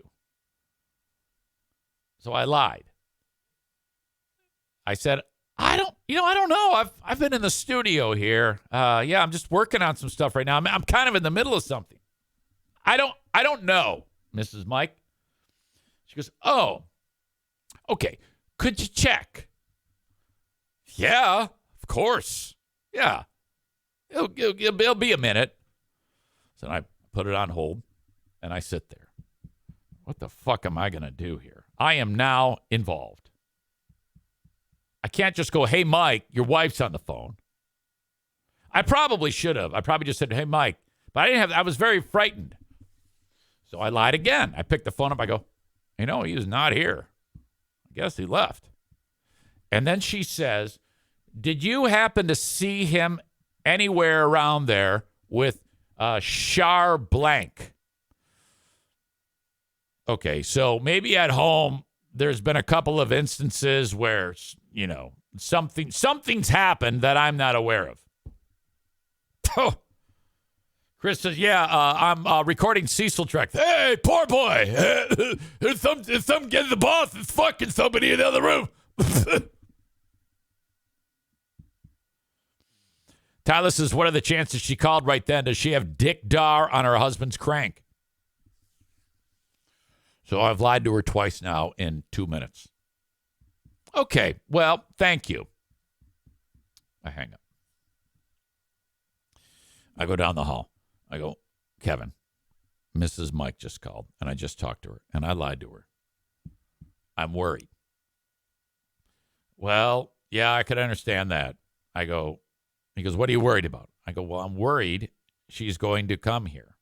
So I lied. I said, I don't know. I've been in the studio here. Yeah, I'm just working on some stuff right now. I'm kind of in the middle of something. I don't know, Mrs. Mike. She goes, oh, okay. Could you check? Yeah, of course. Yeah. It'll be a minute. So I put it on hold, and I sit there. What the fuck am I going to do here? I am now involved. I can't just go, hey, Mike, your wife's on the phone. I probably should have. I probably just said, hey, Mike. But I was very frightened. So I lied again. I picked the phone up. I go, he is not here. I guess he left. And then she says, did you happen to see him anywhere around there with Char Blank? Okay, so maybe at home there's been a couple of instances where, something's happened that I'm not aware of. Oh. Chris says, yeah, I'm recording Cecil track. Hey, poor boy. If some get the boss is fucking somebody in the other room. Tyler says, what are the chances she called right then? Does she have Dick Dar on her husband's crank? So I've lied to her twice now in 2 minutes. Okay, well, thank you. I hang up. I go down the hall. I go, Kevin, Mrs. Mike just called, and I just talked to her, and I lied to her. I'm worried. Well, yeah, I could understand that. He goes, what are you worried about? I go, well, I'm worried she's going to come here.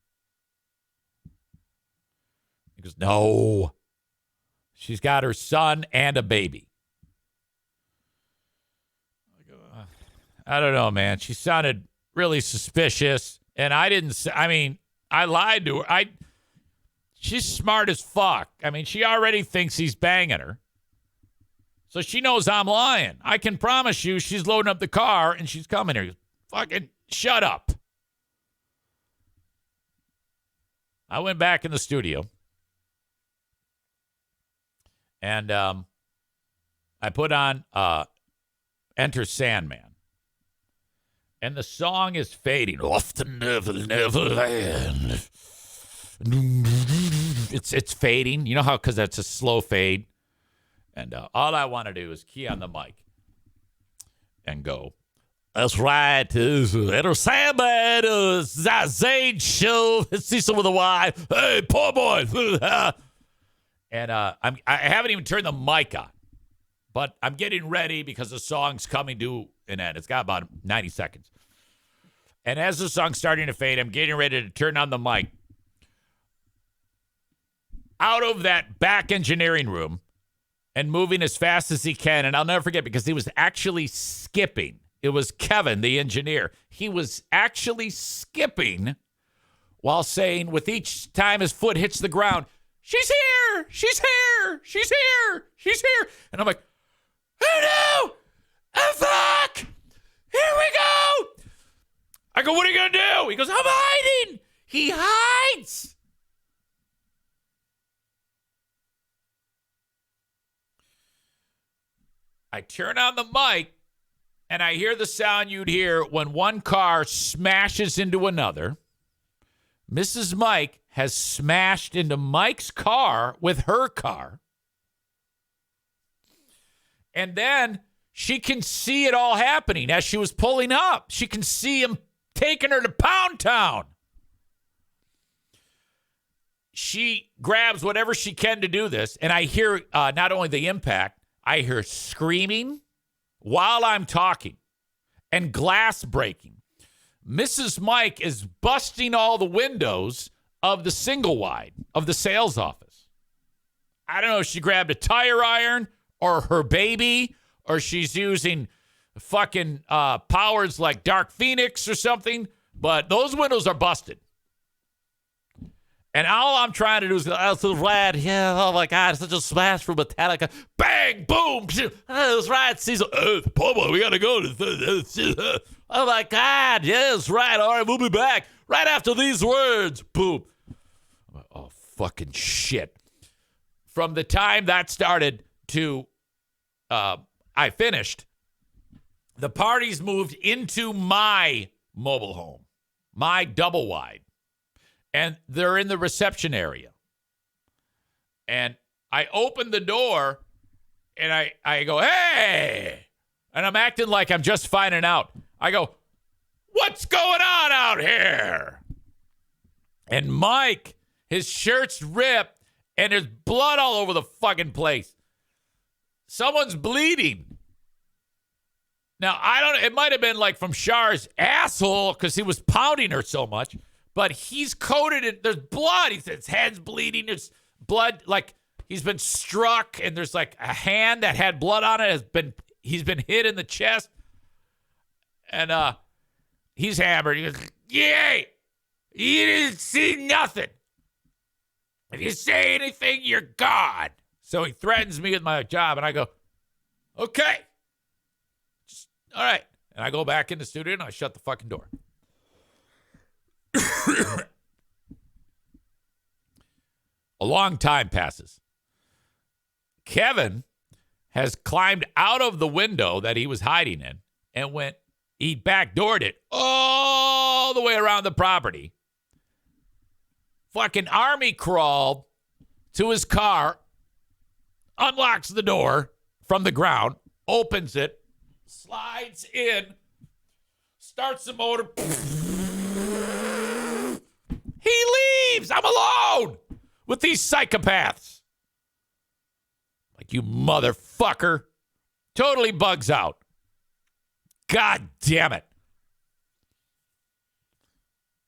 He goes, no. She's got her son and a baby. I go, I don't know, man. She sounded really suspicious. And I lied to her. She's smart as fuck. She already thinks he's banging her. So she knows I'm lying. I can promise you she's loading up the car and she's coming here. Fucking shut up. I went back in the studio. And I put on Enter Sandman. And the song is fading. Off the Neverland. It's fading. You know how, because that's a slow fade. And all I want to do is key on the mic and go, that's right. Enter Sandman. Zane show. Cecil with a Y. Hey, poor boy. And I haven't even turned the mic on. but I'm getting ready because the song's coming to an end. It's got about 90 seconds. And as the song's starting to fade, I'm getting ready to turn on the mic. Out of that back engineering room and moving as fast as he can. And I'll never forget because he was actually skipping. It was Kevin, the engineer. He was actually skipping while saying, with each time his foot hits the ground, she's here, she's here, she's here, she's here. And I'm like, oh no, oh fuck, here we go. I go, what are you going to do? He goes, I'm hiding. He hides. I turn on the mic, and I hear the sound you'd hear when one car smashes into another. Mrs. Mike has smashed into Mike's car with her car. And then she can see it all happening as she was pulling up. She can see him taking her to Pound Town. She grabs whatever she can to do this, and I hear not only the impact, I hear screaming while I'm talking and glass breaking. Mrs. Mike is busting all the windows of the single wide of the sales office. I don't know if she grabbed a tire iron or her baby or she's using fucking powers like Dark Phoenix or something, but those windows are busted. And all I'm trying to do is, oh, so rad. Yeah, oh my God, it's such a smash for Metallica. Bang, boom. Oh, it was right. Season. Pomo, we got to go. Oh my God, yes, right. All right, we'll be back right after these words. Boom. Oh, fucking shit. From the time that started to I finished, the parties moved into my mobile home, my double wide. And they're in the reception area. And I open the door, and I go, hey! And I'm acting like I'm just finding out. I go, what's going on out here? And Mike, his shirt's ripped, and there's blood all over the fucking place. Someone's bleeding. Now, I don't, it might have been like from Char's asshole because he was pounding her so much. But he's coated in, there's blood. His head's bleeding. There's blood, like he's been struck, and there's like a hand that had blood on it. He's been hit in the chest. And he's hammered. He goes, yay! You didn't see nothing. If you say anything, you're gone. So he threatens me with my job, and I go, okay. All right. And I go back in the studio, and I shut the fucking door. A long time passes. Kevin has climbed out of the window that he was hiding in and he backdoored it all the way around the property. Fucking army crawled to his car, unlocks the door from the ground, opens it, slides in, starts the motor. He leaves. I'm alone with these psychopaths. Like, you motherfucker. Totally bugs out. God damn it.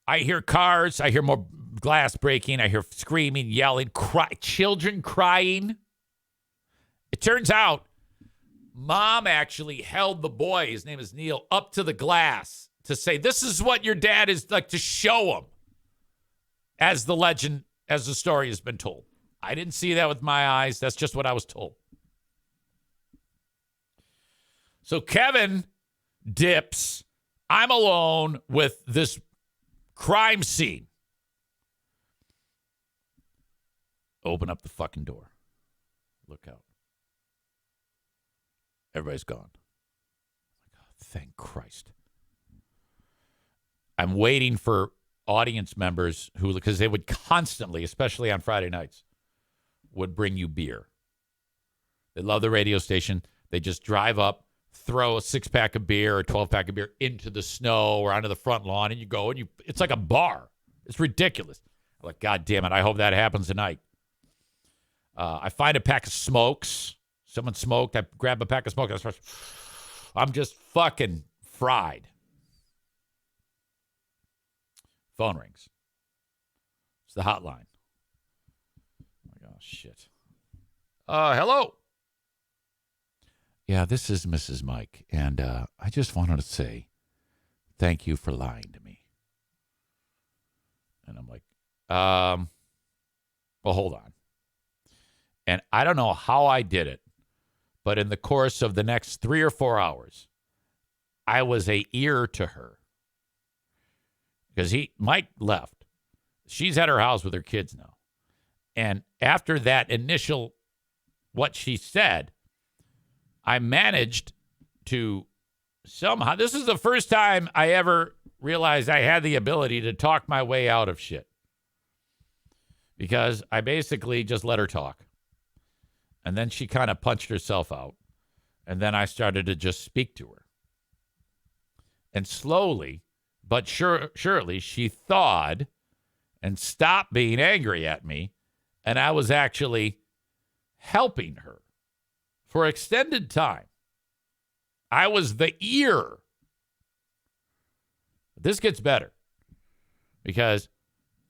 I hear cars. I hear more glass breaking. I hear screaming, yelling, children crying. It turns out Mom actually held the boy, his name is Neil, up to the glass to say, this is what your dad is like, to show him. As the legend, as the story has been told. I didn't see that with my eyes. That's just what I was told. So Kevin dips. I'm alone with this crime scene. Open up the fucking door. Look out. Everybody's gone. Thank Christ. I'm waiting for audience members who, because they would constantly, especially on Friday nights, would bring you beer. They love the radio station. They just drive up, throw a 6-pack of beer or 12-pack of beer into the snow or onto the front lawn, and you go, and it's like a bar. It's ridiculous. I'm like, God damn it, I hope that happens tonight. I find a pack of smokes. Someone smoked. I grab a pack of smoke. I'm just fucking fried. Phone rings. It's the hotline. Oh, shit. Hello. Yeah, this is Mrs. Mike, and I just wanted to say thank you for lying to me. And I'm like, well, hold on. And I don't know how I did it, but in the course of the next 3 or 4 hours, I was a ear to her. Because Mike left. She's at her house with her kids now. And after that initial, what she said, I managed to somehow, this is the first time I ever realized I had the ability to talk my way out of shit. Because I basically just let her talk. And then she kind of punched herself out. And then I started to just speak to her. And slowly, but surely, she thawed and stopped being angry at me. And I was actually helping her for extended time. I was the ear. This gets better. Because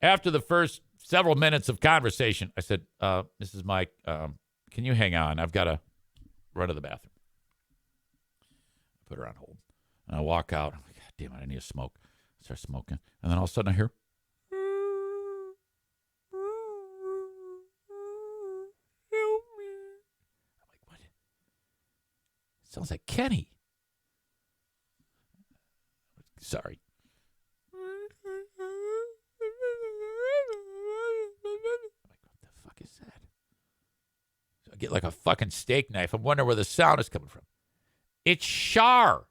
after the first several minutes of conversation, I said, Mrs. Mike, can you hang on? I've got to run to the bathroom. I put her on hold. And I walk out. I'm like, God damn it, I need a smoke. I start smoking. And then all of a sudden I hear, help me. I'm like, what? It sounds like Kenny. Sorry. I'm like, what the fuck is that? So I get like a fucking steak knife. I'm wondering where the sound is coming from. It's Shar.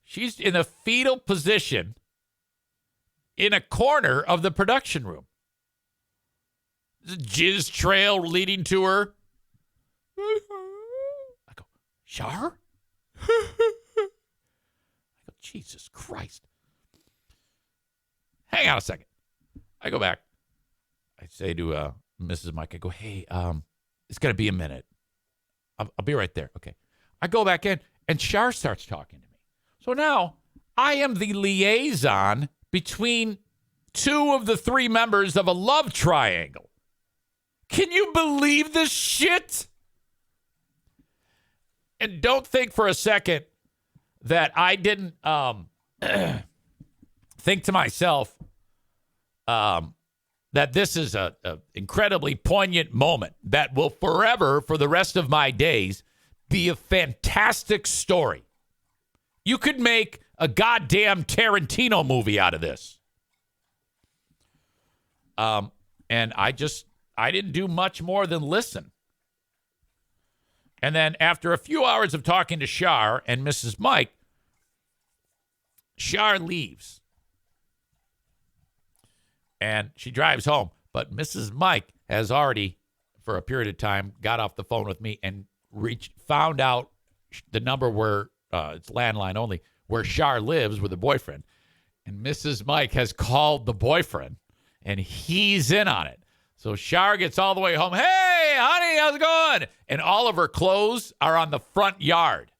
She's in a fetal position in a corner of the production room. There's a jizz trail leading to her. I go, Shar? I go, Jesus Christ. Hang on a second. I go back. I say to Mrs. Mike, I go, hey, it's going to be a minute. I'll be right there. Okay. I go back in, and Shar starts talking to me. So now I am the liaison between 2 of the 3 members of a love triangle. Can you believe this shit? And don't think for a second that I didn't think to myself that this is a incredibly poignant moment that will forever, for the rest of my days, be a fantastic story. You could make a goddamn Tarantino movie out of this. And I didn't do much more than listen. And then after a few hours of talking to Shar and Mrs. Mike, Shar leaves. And she drives home. But Mrs. Mike has already, for a period of time, got off the phone with me and found out the number where, it's landline only, where Shar lives with her boyfriend. And Mrs. Mike has called the boyfriend, and he's in on it. So Shar gets all the way home. Hey, honey, how's it going? And all of her clothes are on the front yard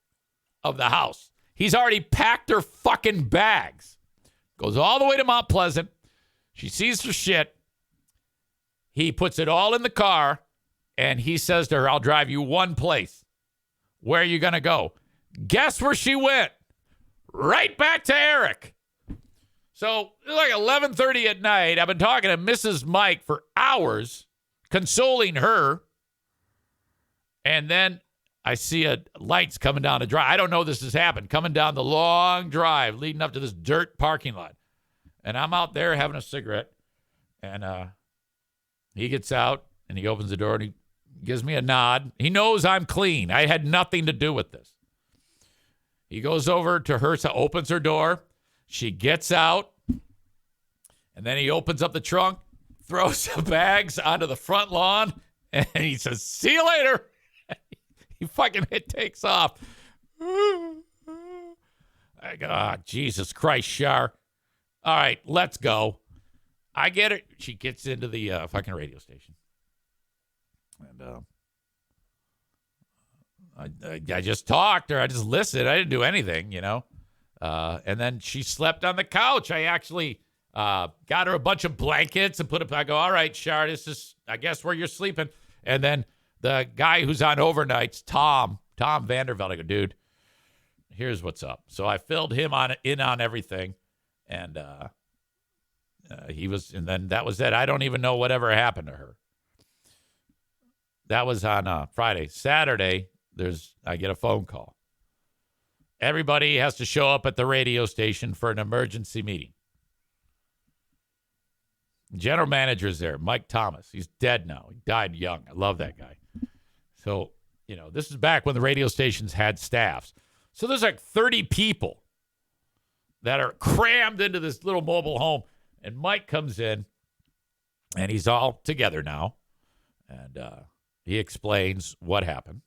of the house. He's already packed her fucking bags. Goes all the way to Mount Pleasant. She sees her shit. He puts it all in the car, and he says to her, I'll drive you one place. Where are you going to go? Guess where she went? Right back to Eric. So it's like 11:30 at night. I've been talking to Mrs. Mike for hours, consoling her. And then I see lights coming down the drive. I don't know this has happened. Coming down the long drive leading up to this dirt parking lot. And I'm out there having a cigarette. And he gets out and he opens the door and he gives me a nod. He knows I'm clean. I had nothing to do with this. He goes over to her, so opens her door. She gets out, and then he opens up the trunk, throws the bags onto the front lawn, and he says, see you later. He fucking takes off. I go, oh, Jesus Christ, Shar. All right, let's go. I get it. She gets into the fucking radio station. And I just talked or I just listened. I didn't do anything, you know. And then she slept on the couch. I actually got her a bunch of blankets and put it. I go, all right, Shar, this is, I guess, where you're sleeping. And then the guy who's on overnights, Tom Vanderveld, I go, dude, here's what's up. So I filled him in on everything. And and then that was it. I don't even know whatever happened to her. That was on Friday. Saturday, I get a phone call. Everybody has to show up at the radio station for an emergency meeting. General manager's there, Mike Thomas. He's dead now. He died young. I love that guy. So, this is back when the radio stations had staffs. So there's like 30 people that are crammed into this little mobile home. And Mike comes in, and he's all together now. And he explains what happened.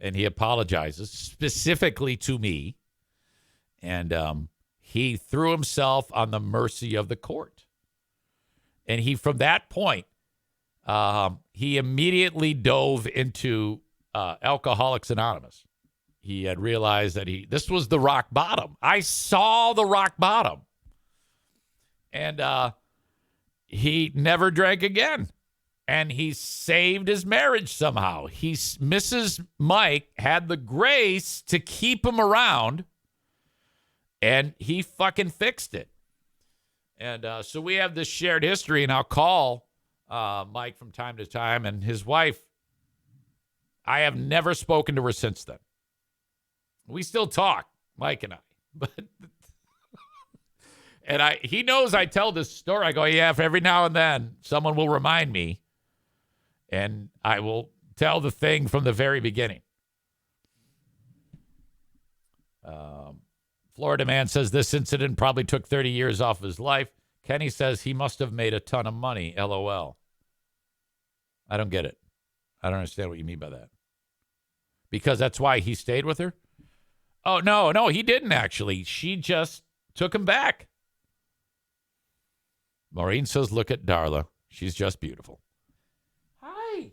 And he apologizes specifically to me. And he threw himself on the mercy of the court. And from that point, he immediately dove into Alcoholics Anonymous. He had realized that this was the rock bottom. I saw the rock bottom. And he never drank again. And he saved his marriage somehow. Mrs. Mike had the grace to keep him around, and he fucking fixed it. And so we have this shared history, and I'll call Mike from time to time. And his wife, I have never spoken to her since then. We still talk, Mike and I. But and he knows I tell this story. I go, yeah, for every now and then, someone will remind me. And I will tell the thing from the very beginning. Florida man says this incident probably took 30 years off of his life. Kenny says he must have made a ton of money. LOL. I don't get it. I don't understand what you mean by that. Because that's why he stayed with her? Oh, no, he didn't actually. She just took him back. Maureen says, look at Darla. She's just beautiful. Hi.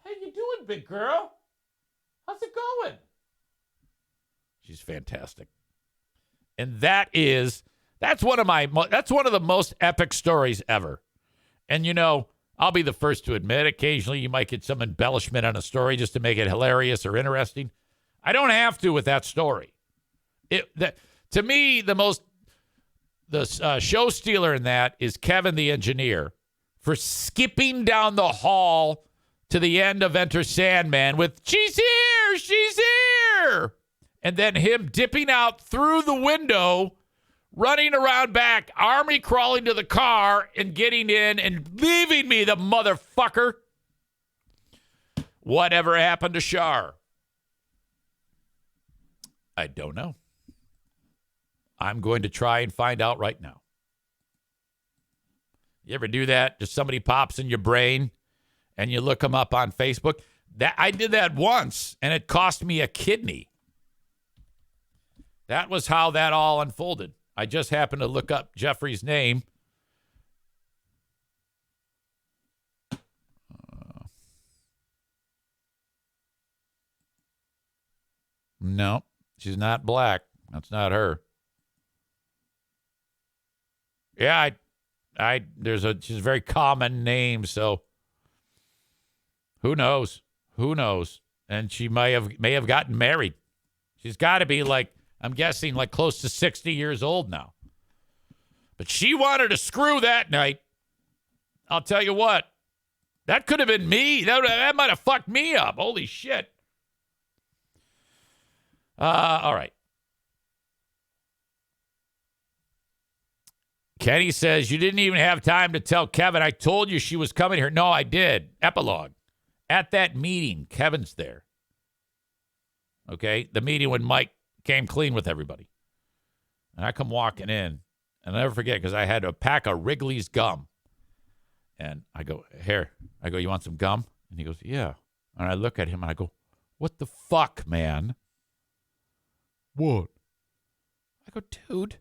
How you doing, big girl? How's it going? She's fantastic. And that's one of the most epic stories ever. And I'll be the first to admit, occasionally you might get some embellishment on a story just to make it hilarious or interesting. I don't have to with that story. To me, the show stealer in that is Kevin the engineer for skipping down the hall to the end of Enter Sandman with, she's here. And then him dipping out through the window, running around back, army crawling to the car and getting in and leaving me, the motherfucker. Whatever happened to Shar? I don't know. I'm going to try and find out right now. You ever do that? Just somebody pops in your brain and you look them up on Facebook? I did that once and it cost me a kidney. That was how that all unfolded. I just happened to look up Jeffrey's name. No, she's not black. That's not her. Yeah, she's a very common name, so who knows? Who knows? And she may have gotten married. She's got to be I'm guessing close to 60 years old now. But she wanted to screw that night. I'll tell you what. That could have been me. That might have fucked me up. Holy shit. All right. Kenny says, you didn't even have time to tell Kevin. I told you she was coming here. No, I did. Epilogue. At that meeting, Kevin's there. Okay? The meeting when Mike came clean with everybody. And I come walking in, and I'll never forget because I had a pack of Wrigley's gum. And I go, here. I go, you want some gum? And he goes, yeah. And I look at him, and I go, what the fuck, man? What? I go, dude,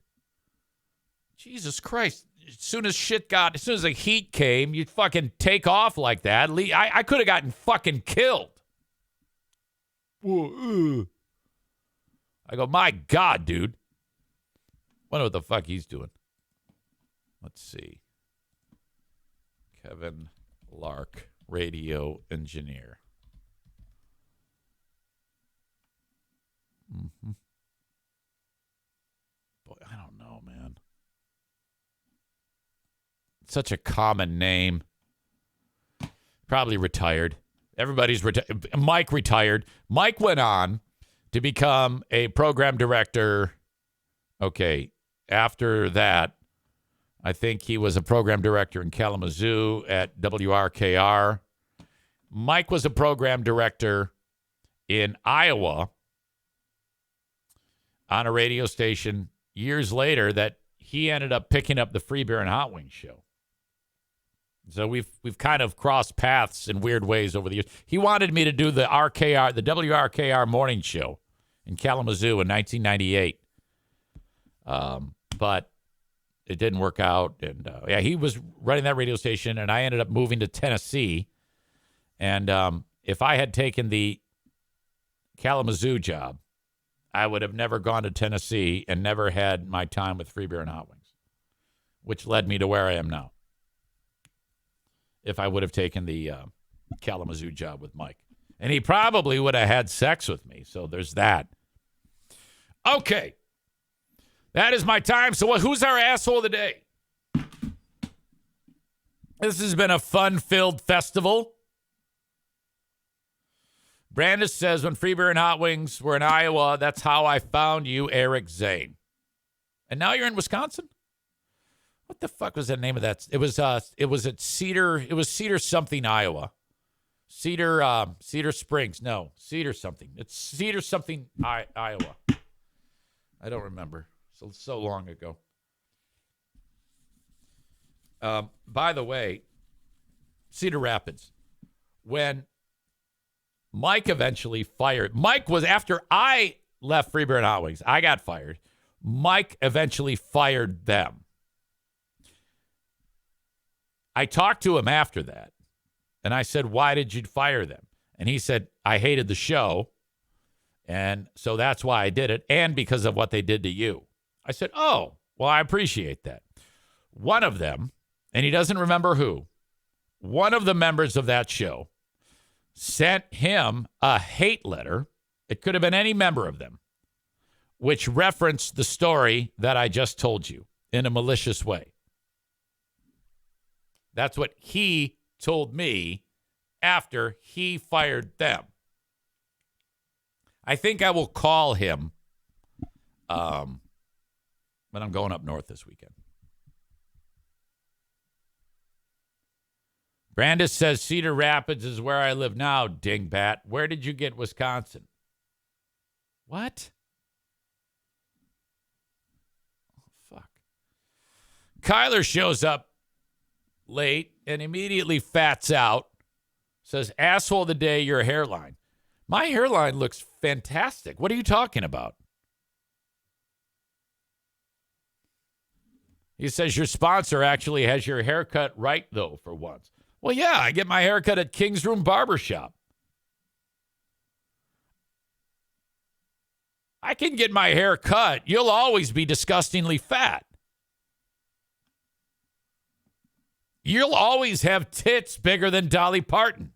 Jesus Christ. As soon as the heat came, you'd fucking take off like that. I could have gotten fucking killed. I go, my God, dude. Wonder what the fuck he's doing. Let's see. Kevin Lark, radio engineer. Boy, I don't know, man. Such a common name. Probably retired. Everybody's retired. Mike retired. Mike went on to become a program director. Okay. After that, I think he was a program director in Kalamazoo at WRKR. Mike was a program director in Iowa on a radio station years later that he ended up picking up the Free Beer and Hot Wings show. So we've kind of crossed paths in weird ways over the years. He wanted me to do the WRKR morning show in Kalamazoo in 1998. But it didn't work out. And he was running that radio station, and I ended up moving to Tennessee. And if I had taken the Kalamazoo job, I would have never gone to Tennessee and never had my time with Free Beer and Hot Wings, which led me to where I am now. If I would have taken the Kalamazoo job with Mike. And he probably would have had sex with me. So there's that. Okay. That is my time. So who's our asshole of the day? This has been a fun-filled festival. Brandis says, when Free Beer and Hot Wings were in Iowa, that's how I found you, Eric Zane. And now you're in Wisconsin? What the fuck was the name of that? It was at Cedar. It was Cedar something, Iowa. Cedar Springs. No, Cedar something. It's Cedar something, Iowa. I don't remember. So long ago. By the way, Cedar Rapids. When Mike eventually fired. Mike was, after I left Free Beer and Hot Wings, I got fired. Mike eventually fired them. I talked to him after that, and I said, why did you fire them? And he said, I hated the show, and so that's why I did it, and because of what they did to you. I said, oh, well, I appreciate that. One of them, and he doesn't remember who, one of the members of that show sent him a hate letter. It could have been any member of them, which referenced the story that I just told you in a malicious way. That's what he told me after he fired them. I think I will call him when I'm going up north this weekend. Brandis says Cedar Rapids is where I live now, dingbat. Where did you get Wisconsin? What? Oh, fuck. Kyler shows up late and immediately fats out. Says, asshole of the day, your hairline. My hairline looks fantastic. What are you talking about? He says, your sponsor actually has your haircut right, though, for once. Well, yeah, I get my haircut at King's Room Barbershop. I can get my hair cut. You'll always be disgustingly fat. You'll always have tits bigger than Dolly Parton.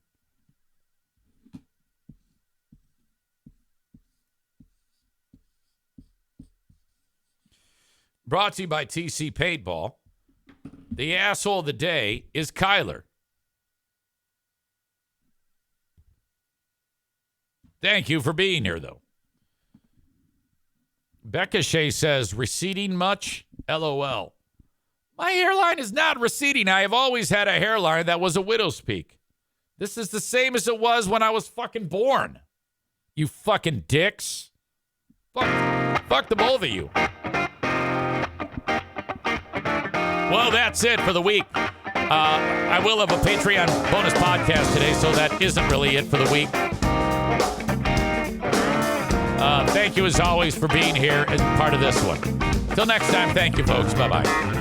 Brought to you by TC Paintball. The asshole of the day is Kyler. Thank you for being here, though. Becca Shea says, receding much? LOL. My hairline is not receding. I have always had a hairline that was a widow's peak. This is the same as it was when I was fucking born. You fucking dicks. Fuck the both of you. Well, that's it for the week. I will have a Patreon bonus podcast today, so that isn't really it for the week. Thank you, as always, for being here as part of this one. Till next time, thank you, folks. Bye-bye.